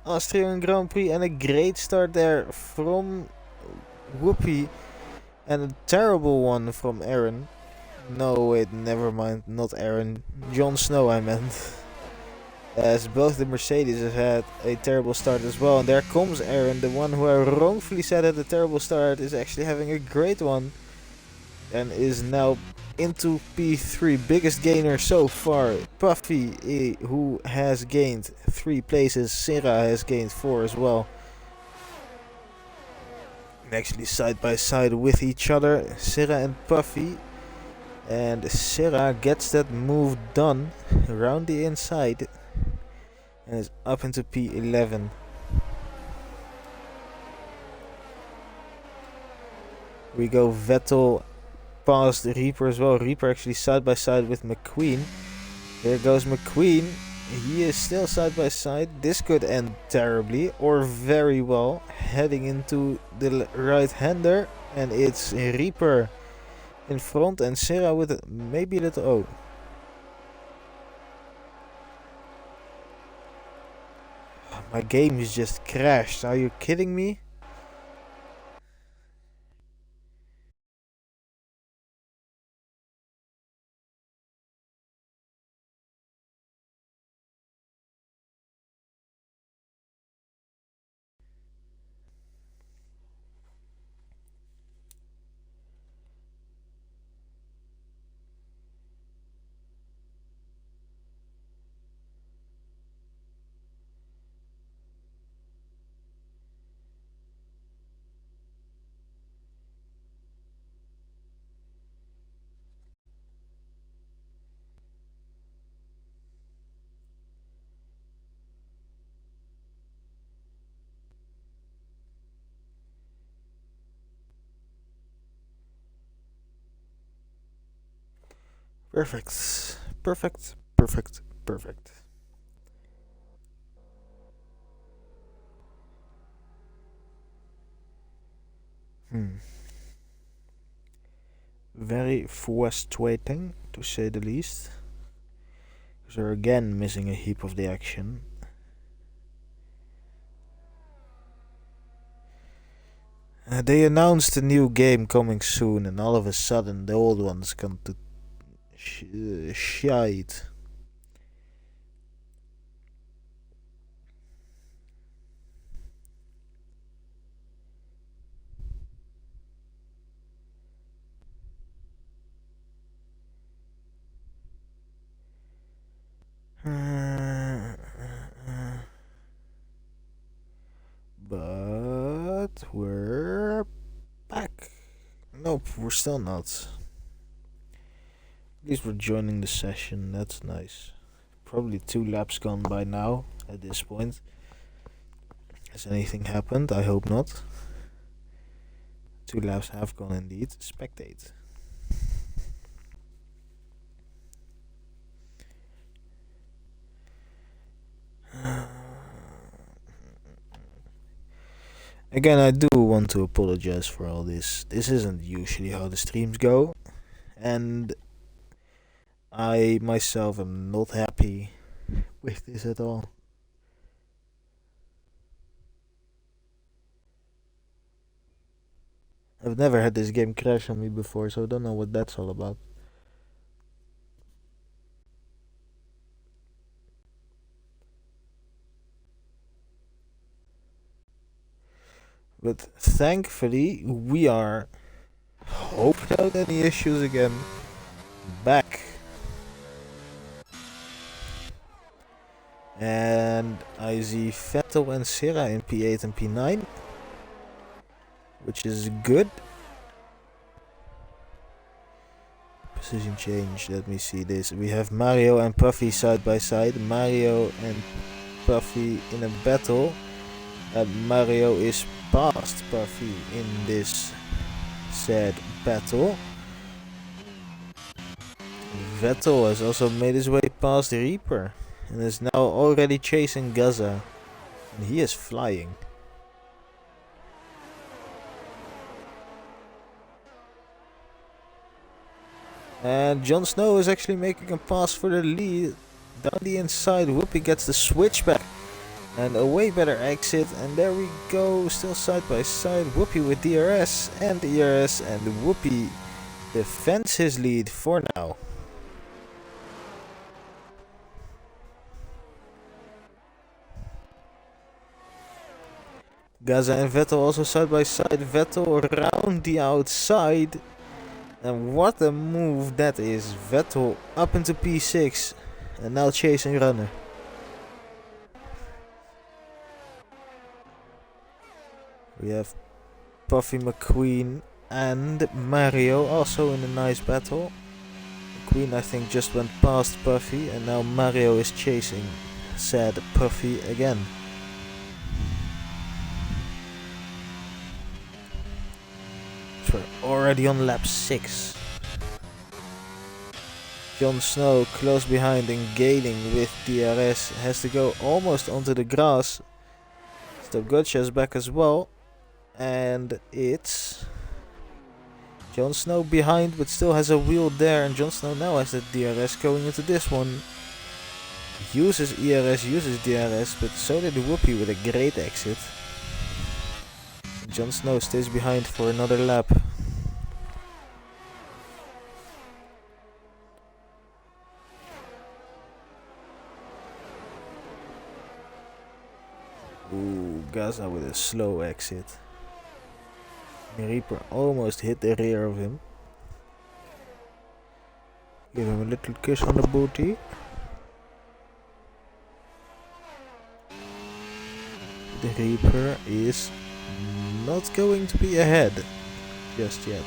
Austrian Grand Prix. And a great start there from Whoopi. And a terrible one from Aaron. No, wait, never mind. Not Aaron. Jon Snow, I meant. As both the Mercedes have had a terrible start as well. And there comes Aaron, the one who I wrongfully said had a terrible start, is actually having a great one. And is now into P3. Biggest gainer so far. Puffy, who has gained 3 places. Sarah has gained 4 as well. Actually side by side with each other, Sarah and Puffy. And Sarah gets that move done around the inside. And is up into P11. We go Vettel past Reaper as well. Reaper actually side by side with McQueen. There goes McQueen. He is still side by side. This could end terribly or very well. Heading into the right-hander, and it's Reaper in front and Sarah with maybe a little O. My game is just crashed. Are you kidding me? Perfect. Perfect. Perfect. Perfect. Very frustrating, to say the least. Because we're again missing a heap of the action. They announced a new game coming soon, and all of a sudden the old ones come to shite. But we're back. Nope, we're still not. At least we're joining the session, that's nice. Probably 2 laps gone by now at this point. Has anything happened? I hope not. 2 laps have gone indeed. Spectate. Again, I do want to apologize for all this. This isn't usually how the streams go, and I myself am not happy with this at all. I've never had this game crash on me before, so I don't know what that's all about. But thankfully, we are, hope without any issues again, back. And I see Vettel and Sera in P8 and P9, which is good. Position change, let me see this. We have Mario and Puffy side by side. Mario and Puffy in a battle. And Mario is past Puffy in this said battle. Vettel has also made his way past Reaper and is now already chasing Gaza. And he is flying. And Jon Snow is actually making a pass for the lead. Down the inside, Whoopi gets the switchback. And a way better exit, and there we go, still side by side, Whoopi with DRS, and Whoopi defends his lead for now. Gaza and Vettel also side by side, Vettel around the outside, and what a move that is. Vettel up into P6, and now chasing runner. We have Puffy McQueen and Mario also in a nice battle. McQueen I think just went past Puffy, and now Mario is chasing said Puffy again. So we're already on lap 6. Jon Snow close behind and gaining with DRS. Has to go almost onto the grass. Gotcha is back as well. And it's Jon Snow behind, but still has a wheel there. And Jon Snow now has the DRS going into this one. Uses ERS, uses DRS, but so did Whoopi with a great exit. Jon Snow stays behind for another lap. Ooh, Gaza with a slow exit. Reaper almost hit the rear of him. Give him a little kiss on the booty. The Reaper is not going to be ahead just yet.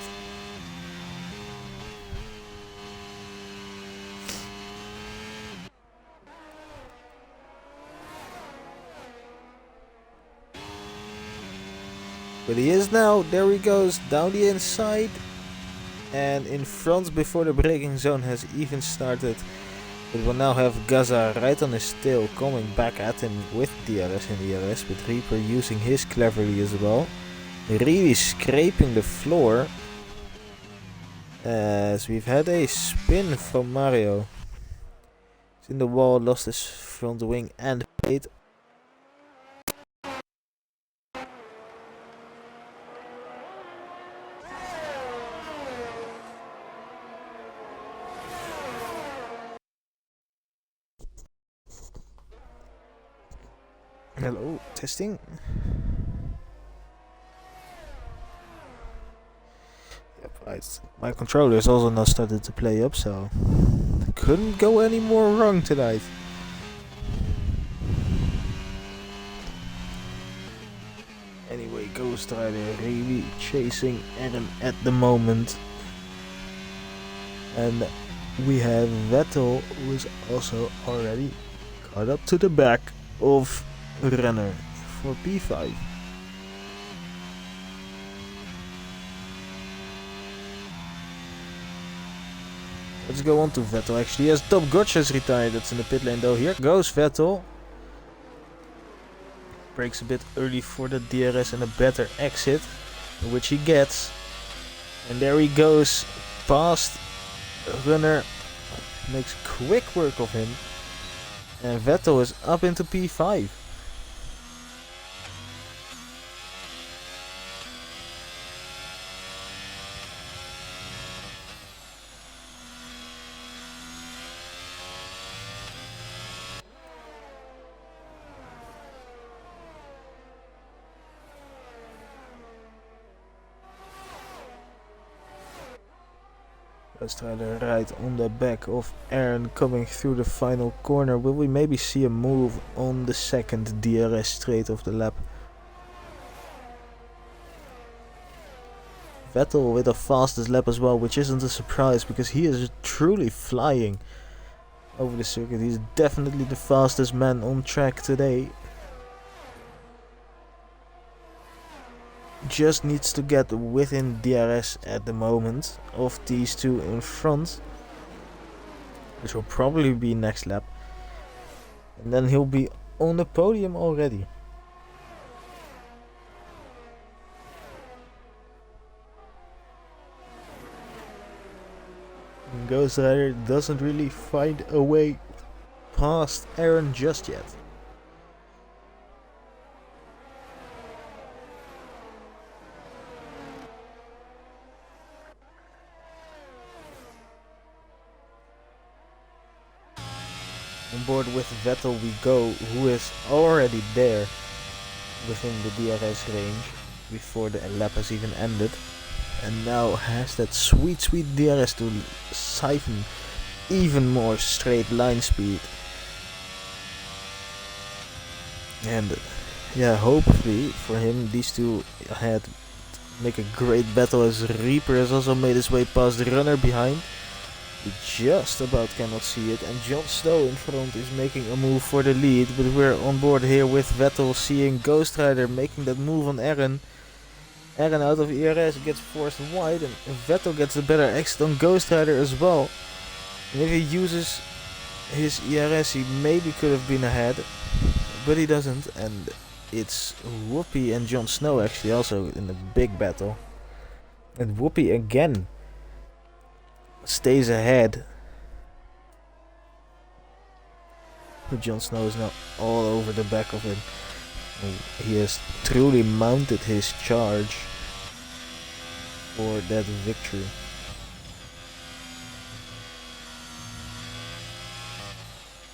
But he is now. There he goes down the inside and in front before the braking zone has even started. It will now have Gaza right on his tail coming back at him with DRS and ERS, but Reaper using his cleverly as well. Really scraping the floor as we've had a spin from Mario. He's in the wall, lost his front wing and plate. Hello, testing. Yep, right. My controller is also now started to play up, so couldn't go any more wrong tonight. Anyway, Ghost Rider really chasing Aaron at the moment. And we have Vettel, who is also already caught up to the back of Renner for P5. Let's go on to Vettel actually, as Top Gotcha is retired. That's in the pit lane though. Here goes Vettel. Breaks a bit early for the DRS and a better exit, which he gets. And there he goes past Runner. Makes quick work of him. And Vettel is up into P5. Let's try to ride on the back of Aaron coming through the final corner. Will we maybe see a move on the second DRS straight of the lap? Vettel with the fastest lap as well, which isn't a surprise because he is truly flying over the circuit. He's definitely the fastest man on track today. Just needs to get within DRS at the moment of these two in front, which will probably be next lap, and then he'll be on the podium already. Ghost Rider doesn't really find a way past Aaron just yet. On board with Vettel we go, who is already there within the DRS range before the lap has even ended, and now has that sweet DRS to siphon even more straight line speed. And yeah, hopefully for him these two ahead make a great battle, as Reaper has also made his way past the Runner behind. We just about cannot see it, and Jon Snow in front is making a move for the lead, but we're on board here with Vettel seeing Ghost Rider making that move on Aaron. Aaron out of ERS gets forced wide, and Vettel gets a better exit on Ghost Rider as well. And if he uses his ERS, he maybe could have been ahead, but he doesn't, and it's Whoopi and Jon Snow actually also in a big battle. And Whoopi again stays ahead, but Jon Snow is now all over the back of him. He has truly mounted his charge for that victory.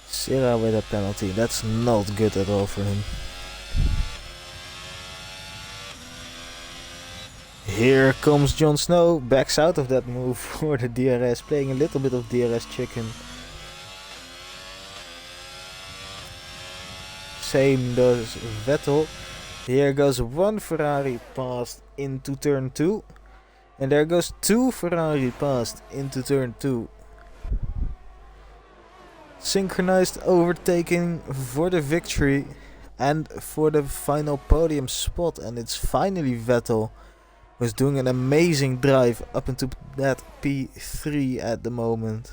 Syrah with a penalty, that's not good at all for him. Here comes Jon Snow, backs out of that move for the DRS, playing a little bit of DRS chicken. Same does Vettel. Here goes one Ferrari past into turn 2. And there goes two Ferrari past into turn 2. Synchronized overtaking for the victory and for the final podium spot. And it's finally Vettel, who's doing an amazing drive up into that P3 at the moment.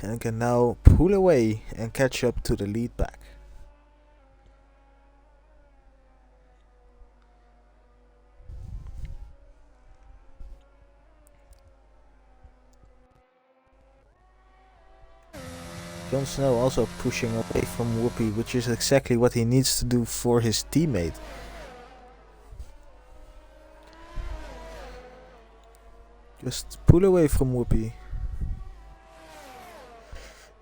And can now pull away and catch up to the lead back. Jon Snow also pushing away from Whoopi, which is exactly what he needs to do for his teammate. Just pull away from Whoopi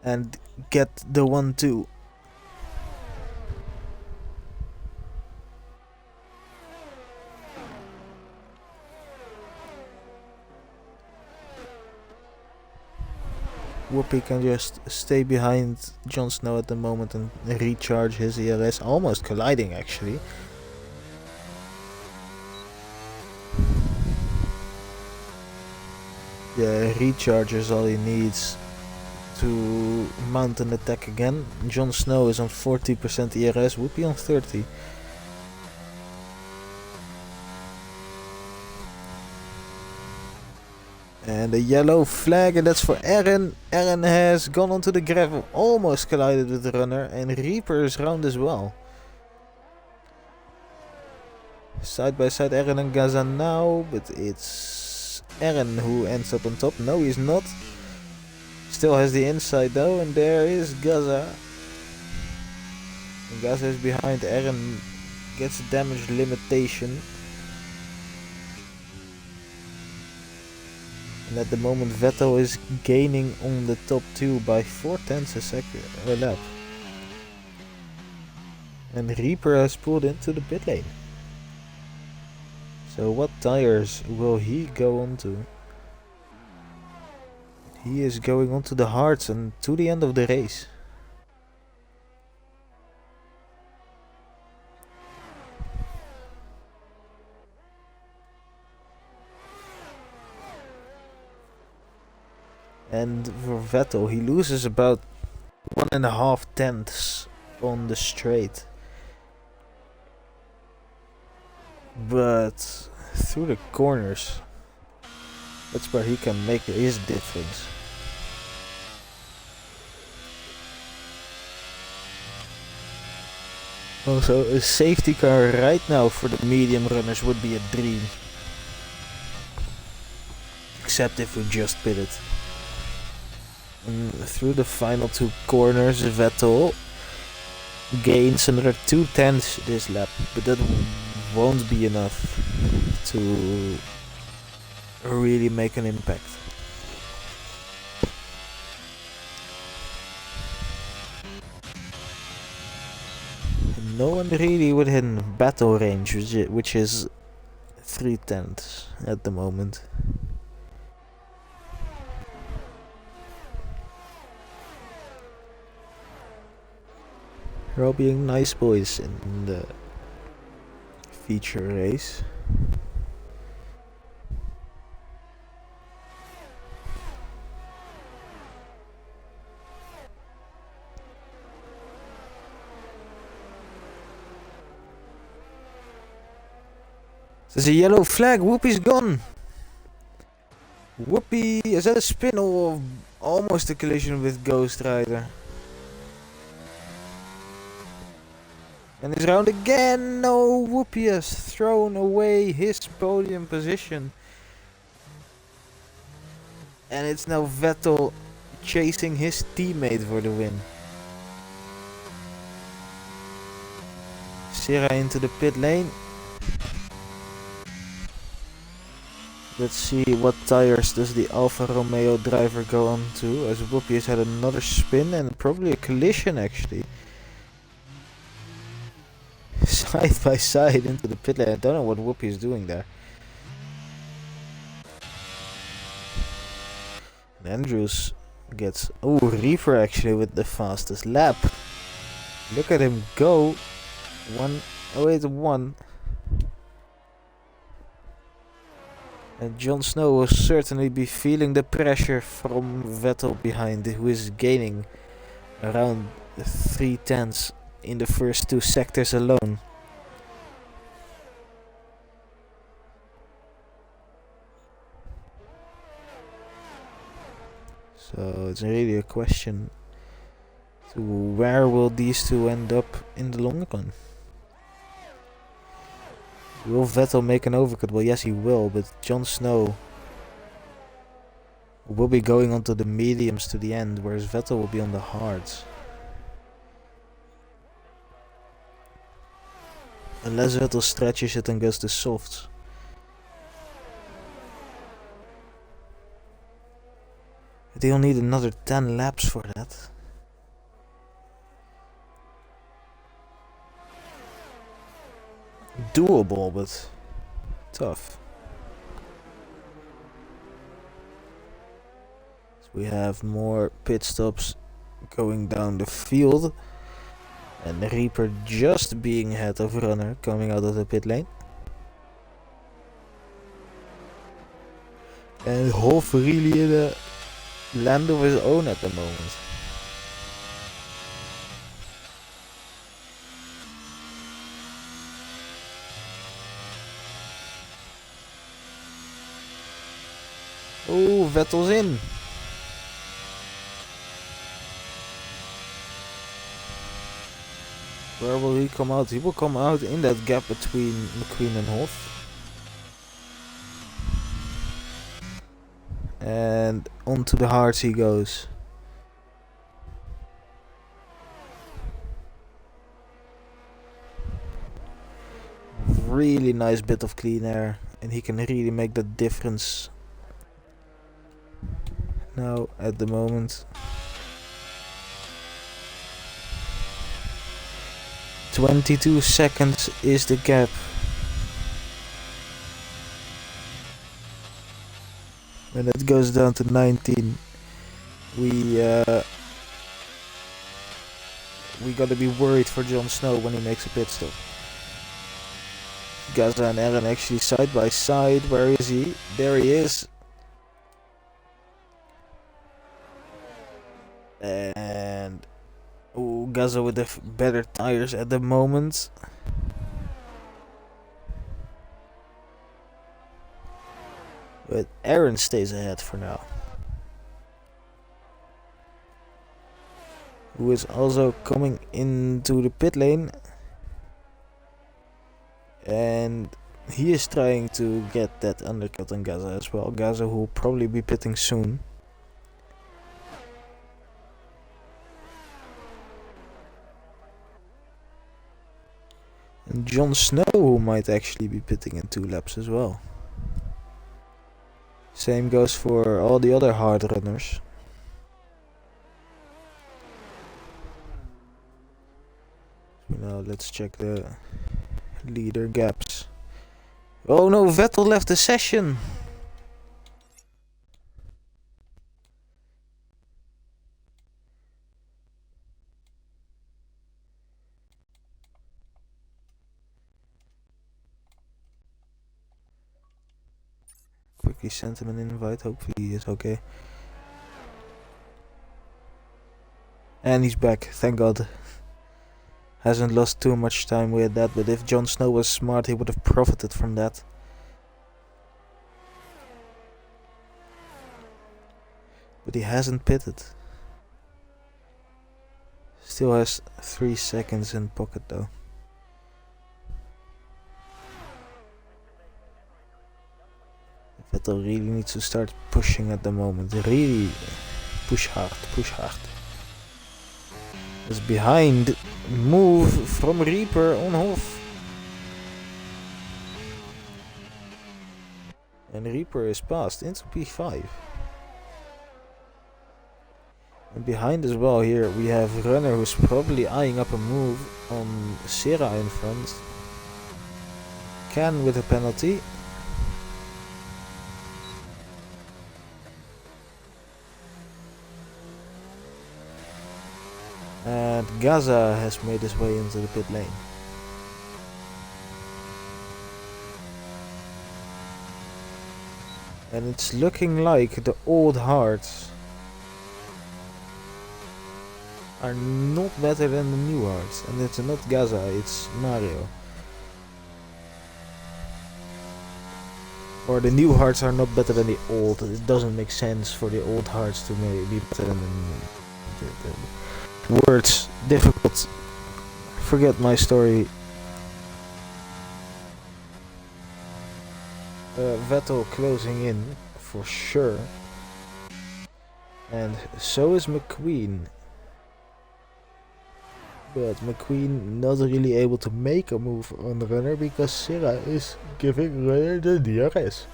and get the 1-2. Whoopi can just stay behind Jon Snow at the moment and recharge his ERS, almost colliding actually. Yeah, recharge is all he needs to mount an attack again. Jon Snow is on 40% ERS, Whoopi on 30%. And a yellow flag, and that's for Aaron. Aaron has gone onto the gravel, almost collided with the runner, and Reaper is round as well. Side by side, Aaron and Gaza now, but it's Aaron who ends up on top. No, he's not. Still has the inside though, and there is Gaza. And Gaza is behind. Aaron gets damage limitation. And at the moment Vettel is gaining on the top 2 by 0.4 a lap. And Reaper has pulled into the pit lane. So what tires will he go on to? He is going on to the hards and to the end of the race. And for Vettel, he loses about 1.5 tenths on the straight. But through the corners, that's where he can make his difference. Also, a safety car right now for the medium runners would be a dream. Except if we just pitted. And through the final 2 corners, Vettel gains another 2 tenths this lap, but that won't be enough to really make an impact. No one really within battle range, which is 3 tenths at the moment. They're all being nice boys in the feature race. There's a yellow flag, Whoopi's gone! Whoopee! Is that a spin or almost a collision with Ghost Rider? And he's round again! No! Whoopee has thrown away his podium position. And it's now Vettel chasing his teammate for the win. Sierra into the pit lane. Let's see what tires does the Alfa Romeo driver go on to, as Whoopi has had another spin and probably a collision actually. Side by side into the pit lane. I don't know what Whoopi is doing there. And Andrews gets... Oh, Reaper actually with the fastest lap. Look at him go. 1:08.1. And Jon Snow will certainly be feeling the pressure from Vettel behind, who is gaining around 3/10 in the first two sectors alone. So it's really a question to where will these two end up in the long run. Will Vettel make an overcut? Well, yes he will, but Jon Snow will be going onto the mediums to the end, whereas Vettel will be on the hards. Unless Vettel stretches it and goes to softs. They'll need another 10 laps for that. Doable, but tough. So we have more pit stops going down the field. And Reaper just being ahead of Runner coming out of the pit lane. And Hoff really in a land of his own at the moment. Oh, Vettel's in. Where will he come out? He will come out in that gap between McQueen and Hoff. And onto the hards he goes. Really nice bit of clean air. And he can really make the difference now at the moment. 22 seconds is the gap. When it goes down to 19, we gotta be worried for Jon Snow when he makes a pit stop. Gaza and Aaron actually side by side. Where is he? There he is. And Gaza with the better tires at the moment. But Aaron stays ahead for now. Who is also coming into the pit lane. And he is trying to get that undercut on Gaza as well. Gaza who will probably be pitting soon. And Jon Snow who might actually be pitting in 2 laps as well. Same goes for all the other hard runners. Now let's check the leader gaps. Oh no, Vettel left the session. Quickly sent him an invite, hopefully he is okay. And he's back, thank God. Hasn't lost too much time with that, but if Jon Snow was smart, he would have profited from that. But he hasn't pitted. Still has 3 seconds in pocket though. Vettel really needs to start pushing at the moment. Really push hard, push hard. It's behind. Move from Reaper on Hof. And Reaper is passed into P5. And behind as well here we have Runner who's probably eyeing up a move on Sera in front. Can with a penalty. And Gaza has made his way into the pit lane. And it's looking like the old hearts are not better than the new hearts. And it's not Gaza, it's Mario. Or the new hearts are not better than the old. It doesn't make sense for the old hearts to be better than the new. Words difficult. Forget my story. Vettel closing in for sure, and so is McQueen. But McQueen not really able to make a move on the Runner because Sera is giving Runner the DRS.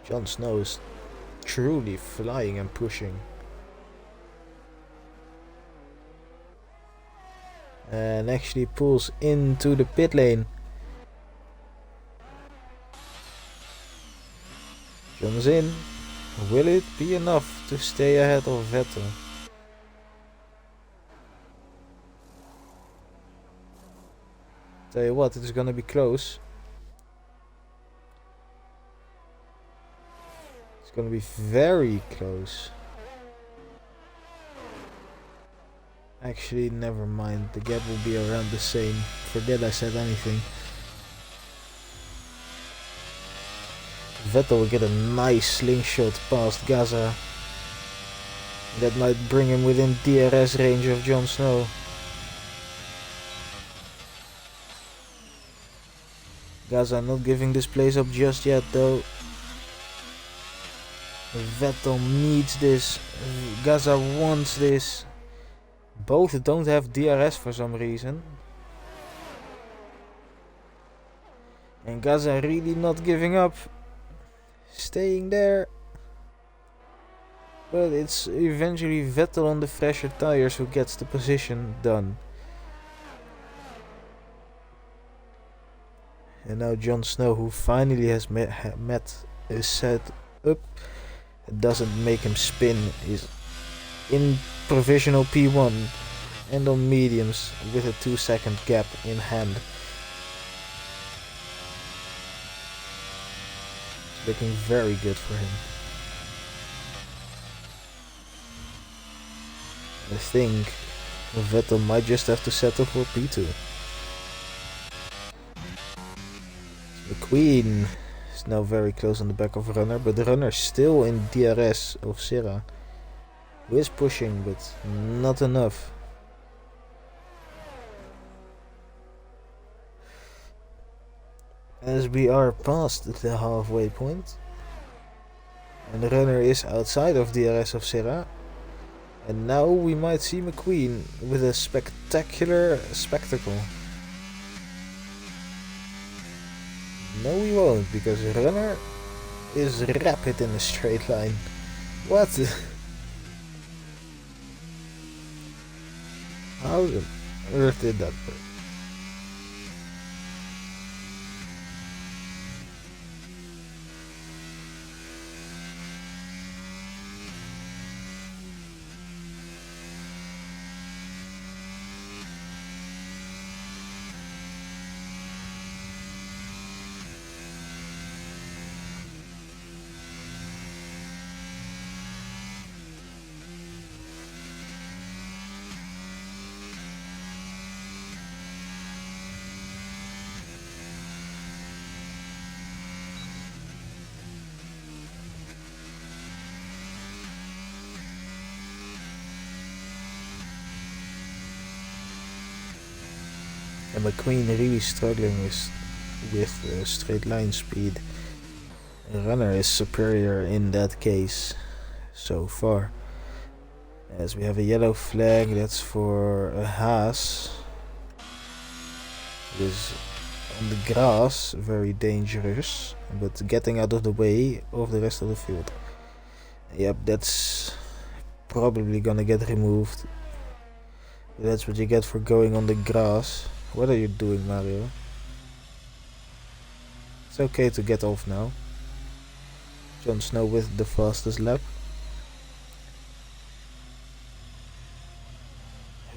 Jon Snow is truly flying and pushing. And actually pulls into the pit lane. Comes in. Will it be enough to stay ahead of Vettel? Tell you what, it's gonna be close. It's gonna be very close. Actually, never mind. The gap will be around the same. Forget I said anything. Vettel will get a nice slingshot past Gaza. That might bring him within DRS range of Jon Snow. Gaza not giving this place up just yet though. Vettel needs this. Gaza wants this. Both don't have DRS for some reason. And Gaza really not giving up. Staying there. But it's eventually Vettel on the fresher tires who gets the position done. And now Jon Snow, who finally has met is set up. It doesn't make him spin. Is in provisional P1 and on mediums with a 2-second gap in hand. It's looking very good for him. I think Vettel might just have to settle for P2. McQueen is now very close on the back of Runner, but the Runner still in DRS of Sera, who is pushing but not enough. As we are past the halfway point and the Runner is outside of DRS of Sera, and now we might see McQueen with a spectacular spectacle. No, we won't, because Runner is rapid in a straight line. What? How on earth did that work? And McQueen really struggling with straight line speed. Runner is superior in that case so far. As we have a yellow flag, that's for a Haas. It is on the grass, very dangerous, but getting out of the way of the rest of the field. Yep, that's probably gonna get removed. That's what you get for going on the grass. What are you doing, Mario? It's okay to get off now. Jon Snow with the fastest lap.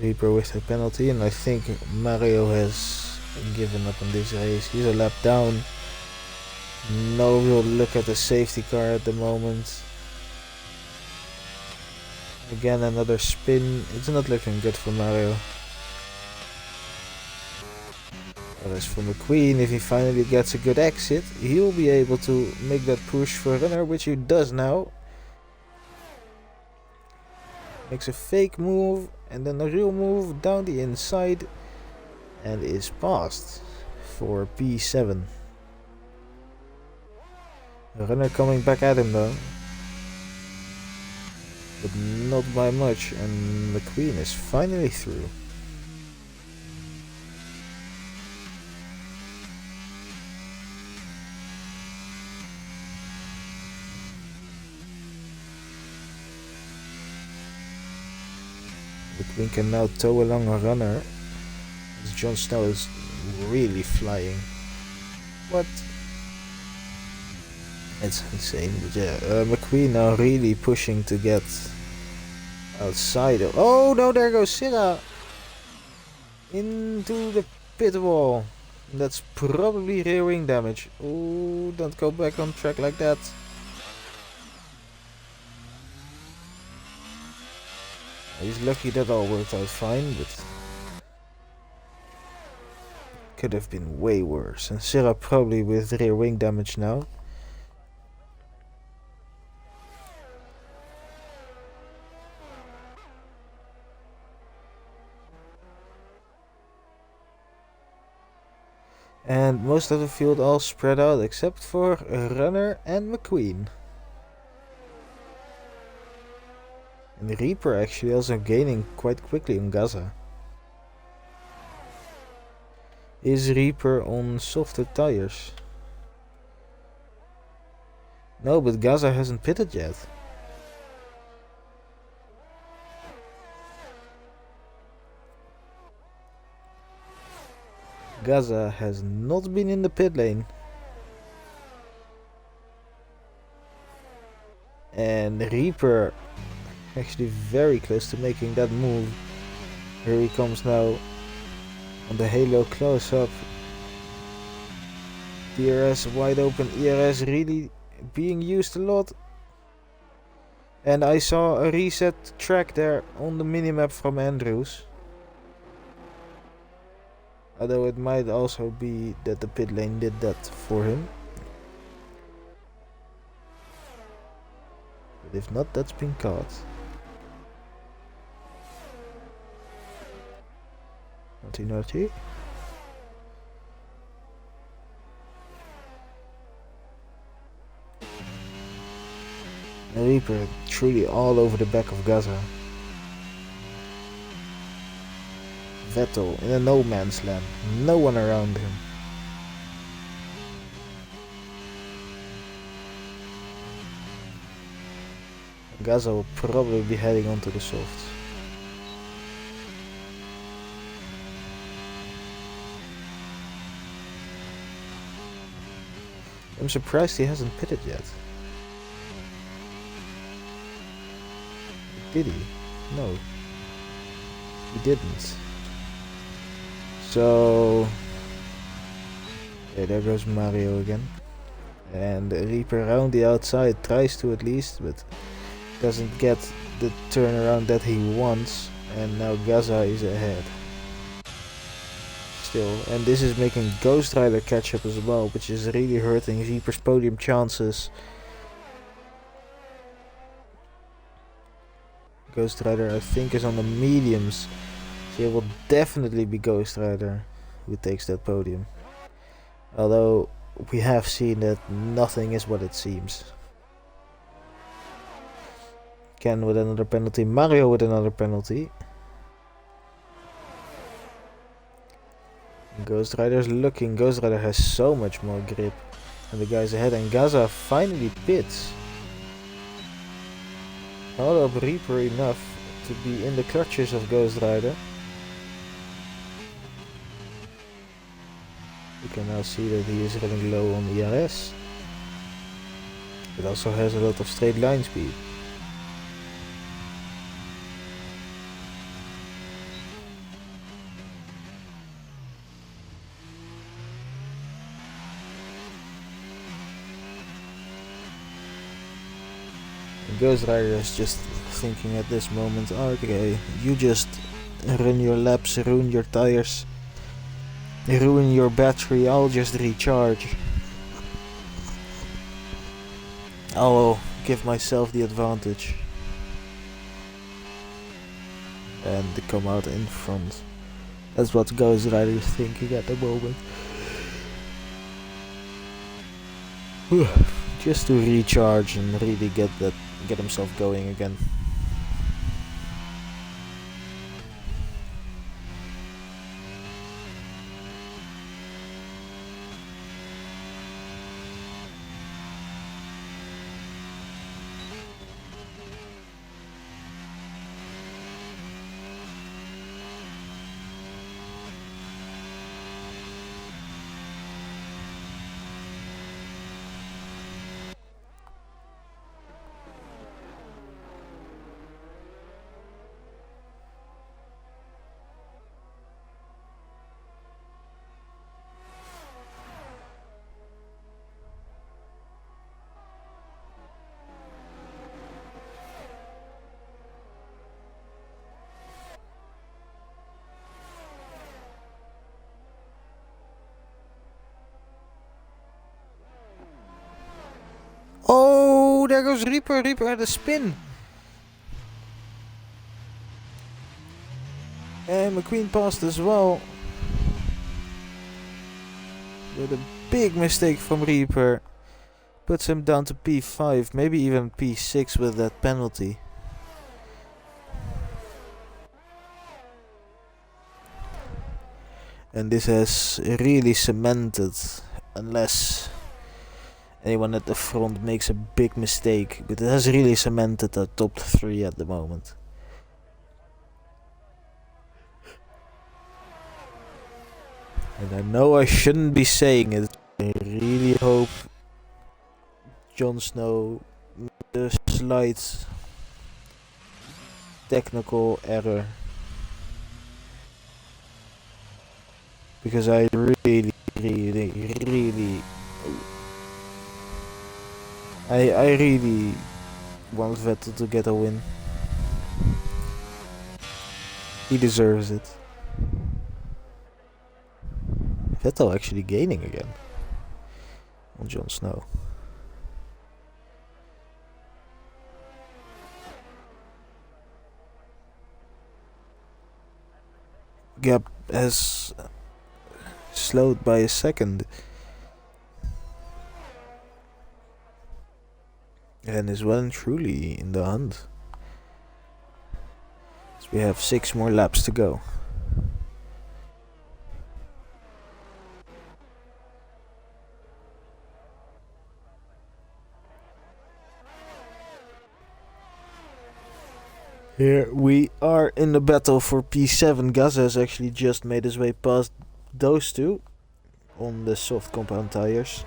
Reaper with a penalty, and I think Mario has given up on this race. He's a lap down. No real look at the safety car at the moment. Again, another spin. It's not looking good for Mario. But as for McQueen, if he finally gets a good exit, he'll be able to make that push for Runner, which he does now. Makes a fake move and then a real move down the inside and is passed for P7. Runner coming back at him though, but not by much, and McQueen is finally through. McQueen can now tow along a Runner, as Jon Snow is really flying. What? It's insane, but yeah, McQueen now really pushing to get outside of... Oh no, there goes Syrah into the pit wall. That's probably rear wing damage. Oh, don't go back on track like that. He's lucky that all worked out fine, but could have been way worse. And Syrah probably with rear wing damage now. And most of the field all spread out except for Runner and McQueen. And Reaper actually also gaining quite quickly on Gaza. Is Reaper on softer tires? No, but Gaza hasn't pitted yet. Gaza has not been in the pit lane. And Reaper actually very close to making that move. Here he comes now on the halo close up. DRS wide open, ERS really being used a lot. And I saw a reset track there on the minimap from Andrews. Although it might also be that the pit lane did that for him. But if not, that's been caught. Naughty, naughty. Reaper truly all over the back of Gaza. Vettel in a no man's land, no one around him. Gaza will probably be heading onto the softs. I'm surprised he hasn't pitted yet. Did he? No. He didn't. So... yeah, there goes Mario again. And Reaper around the outside tries to at least, but doesn't get the turnaround that he wants. And now Gaza is ahead. Still. And this is making Ghost Rider catch up as well, which is really hurting Reaper's podium chances. Ghost Rider I think is on the mediums. So it will definitely be Ghost Rider. who takes that podium. Although we have seen that nothing is what it seems. Ken with another penalty, Mario with another penalty. Ghost Rider's looking. Ghost Rider has so much more grip. And the guys ahead, and Gaza finally pits. Not up Reaper enough to be in the clutches of Ghost Rider. You can now see that he is running low on the ERS. It also has a lot of straight line speed. Ghost Rider is just thinking at this moment, okay, you just run your laps, ruin your tires, ruin your battery, I'll just recharge. I'll give myself the advantage. And come out in front. That's what Ghost Rider is thinking at the moment. Just to recharge and really get himself going again. Oh, there goes Reaper. Reaper had a spin. And McQueen passed as well. With a big mistake from Reaper. Puts him down to P5, maybe even P6 with that penalty. And this has really cemented, unless anyone at the front makes a big mistake, but it has really cemented the top 3 at the moment. And I know I shouldn't be saying it. I really hope Jon Snow made a slight technical error. Because I really I really want Vettel to get a win. He deserves it. Vettel actually gaining again on Jon Snow. Gap has slowed by a second. And is well and truly in the hunt. So we have 6 more laps to go. Here we are in the battle for P7. Gaza has actually just made his way past those two on the soft compound tires.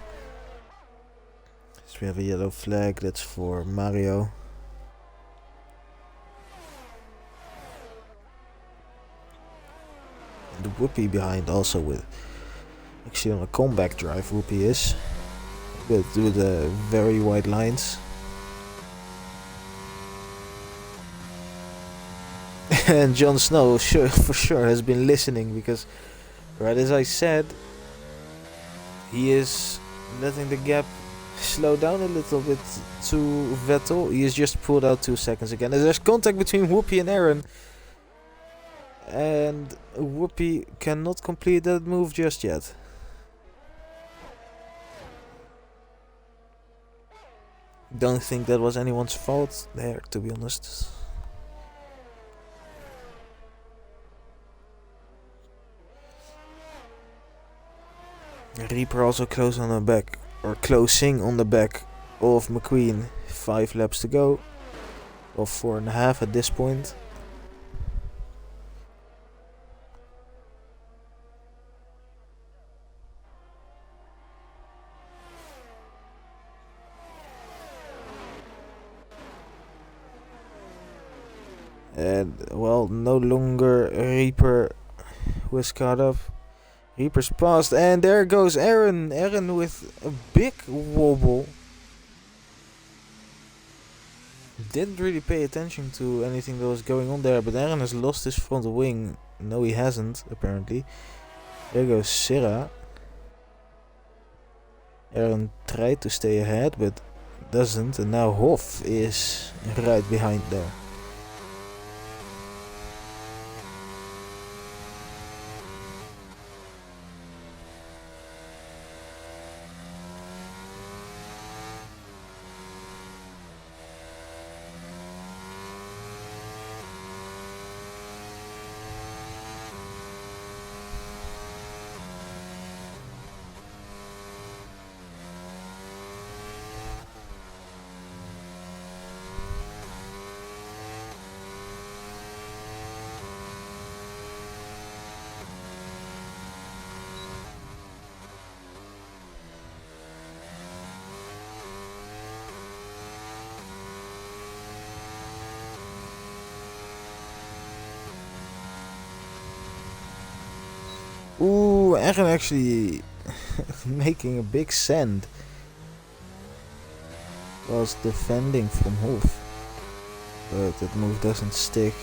So we have a yellow flag, that's for Mario. And the Whoopi behind also with, actually on a comeback drive, Whoopi is. With very wide lines. And Jon Snow for sure has been listening, because right as I said, he is letting the gap slow down a little bit to Vettel. He has just pulled out 2 seconds again. There's contact between Whoopi and Aaron. And Whoopi cannot complete that move just yet. Don't think that was anyone's fault there, to be honest. Reaper also close on the back, or closing on the back of McQueen. 5 laps to go, or 4.5 at this point. And well, no longer Reaper who is caught up. Reaper's passed, and there goes Aaron. Aaron with a big wobble. Didn't really pay attention to anything that was going on there, but Aaron has lost his front wing. No, he hasn't, apparently. There goes Syrah. Aaron tried to stay ahead, but doesn't, and now Hoff is right behind there. Ooh, Aaron actually making a big send. Was defending from Hoff, but that move doesn't stick.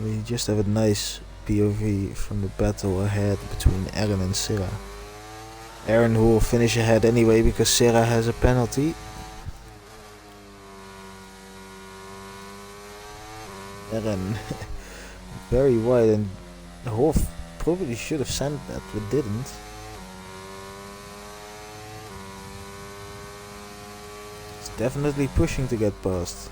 We just have a nice POV from the battle ahead between Aaron and Syrah. Aaron who will finish ahead anyway because Syrah has a penalty. Aaron very wide, and Hoff probably should have sent that but didn't. It's definitely pushing to get past.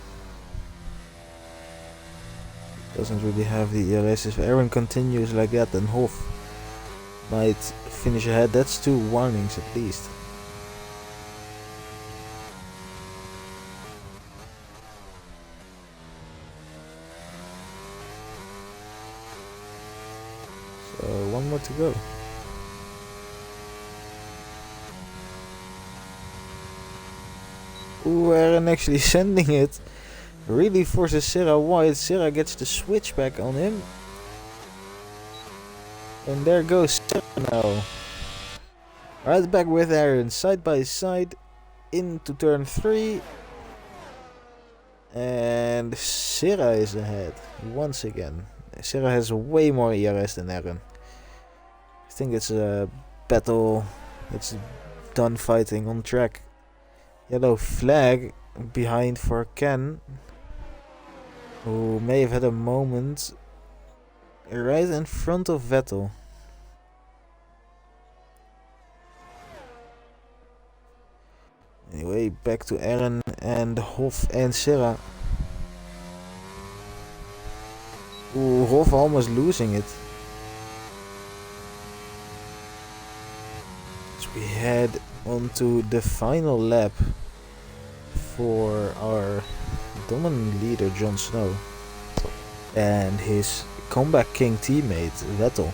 Doesn't really have the ERS. If Aaron continues like that, then Hoff might finish ahead. That's 2 warnings at least. So 1 more to go. Ooh, Aaron actually sending it. Really forces Syrah wide. Syrah gets the switchback on him. And there goes Syrah now. Right back with Aaron, side by side, into turn 3. And Syrah is ahead, once again. Syrah has way more ERS than Aaron. I think it's a battle, it's done fighting on track. Yellow flag behind for Ken, who may have had a moment right in front of Vettel. Anyway, back to Aaron and Hoff and Syrah. Ooh, Hoff almost losing it. As we head onto the final lap for our dominant leader Jon Snow and his comeback king teammate Vettel.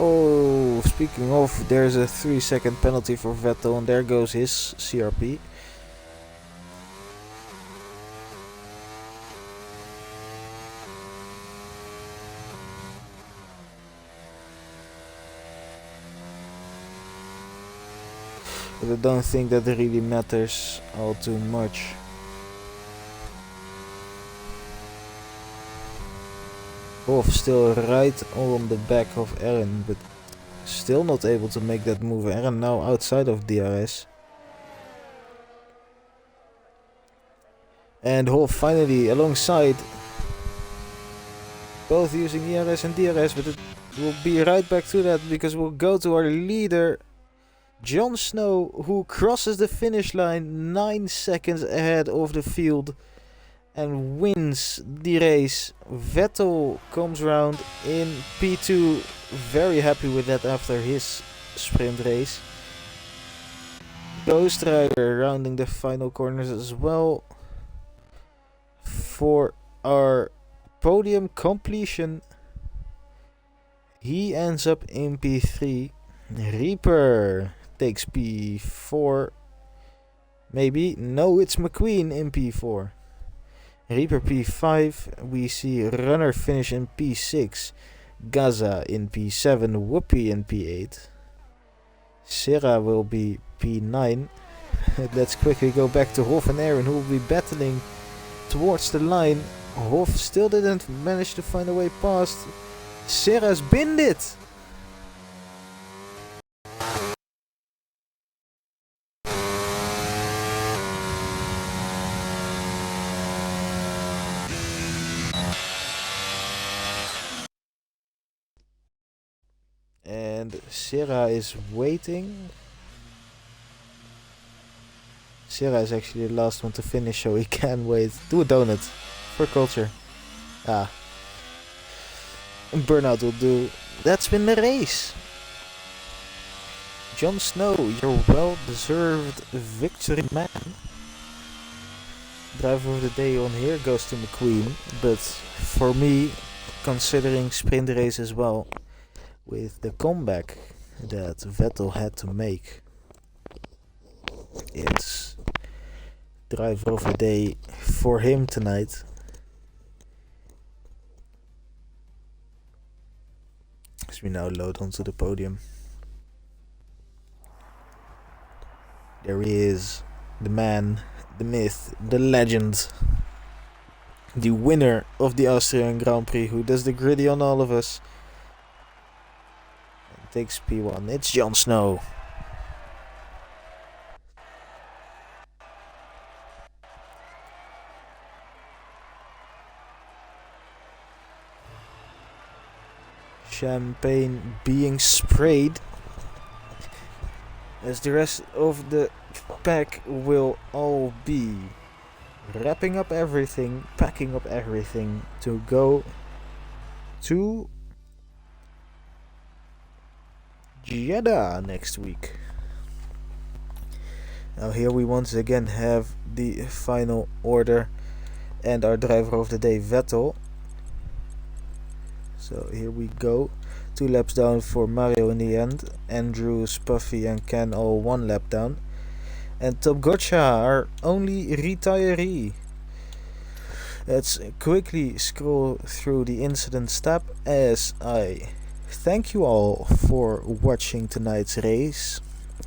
Oh, speaking of, there's a 3-second penalty for Vettel, and there goes his CRP. But I don't think that really matters all too much. Hoff still right on the back of Eren, but still not able to make that move. Eren now outside of DRS. And Hoff finally alongside. Both using ERS and DRS, but it will be right back to that because we'll go to our leader, Jon Snow, who crosses the finish line 9 seconds ahead of the field and wins the race. Vettel comes round in P2, very happy with that after his sprint race. Ghost Rider rounding the final corners as well for our podium completion. He ends up in P3. Reaper takes P4. Maybe. No, it's McQueen in P4. Reaper P5. We see Runner finish in P6. Gaza in P7. Whoopi in P8. Sera will be P9. Let's quickly go back to Hoff and Eren, who will be battling towards the line. Hoff still didn't manage to find a way past. Sera's binned it! And Sera is waiting. Sera is actually the last one to finish, so he can wait. Do a donut for culture. Burnout will do. That's been the race. Jon Snow, your well-deserved victory, man. Driver of the day on here goes to McQueen, but for me, considering sprint race as well, with the comeback that Vettel had to make, it's driver of the day for him tonight. As we now load onto the podium. There he is, the man, the myth, the legend, the winner of the Austrian Grand Prix, who does the gritty on all of us. And takes P1. It's Jon Snow. Champagne being sprayed as the rest of the pack will all be wrapping up everything, packing up everything to go to Jeddah next week. Now here we once again have the final order and our driver of the day, Vettel. So here we go. 2 laps down for Mario in the end. Andrews, Puffy and Ken all 1 lap down. And Top Gotcha, our only retiree. Let's quickly scroll through the incidents tab as I thank you all for watching tonight's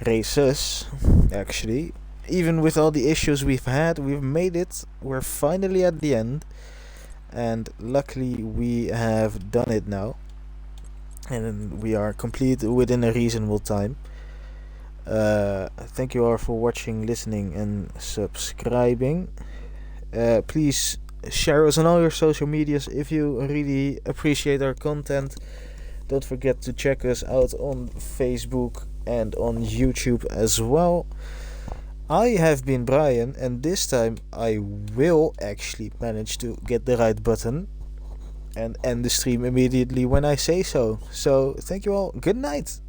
races, actually. Even with all the issues we've had, we've made it. We're finally at the end. And luckily we have done it now. And we are complete within a reasonable time. Thank you all for watching, listening and subscribing. Please share us on all your social medias if you really appreciate our content. Don't forget to check us out on Facebook and on YouTube as well. I have been Brian, and this time I will actually manage to get the right button and end the stream immediately when I say so. So thank you all. Good night.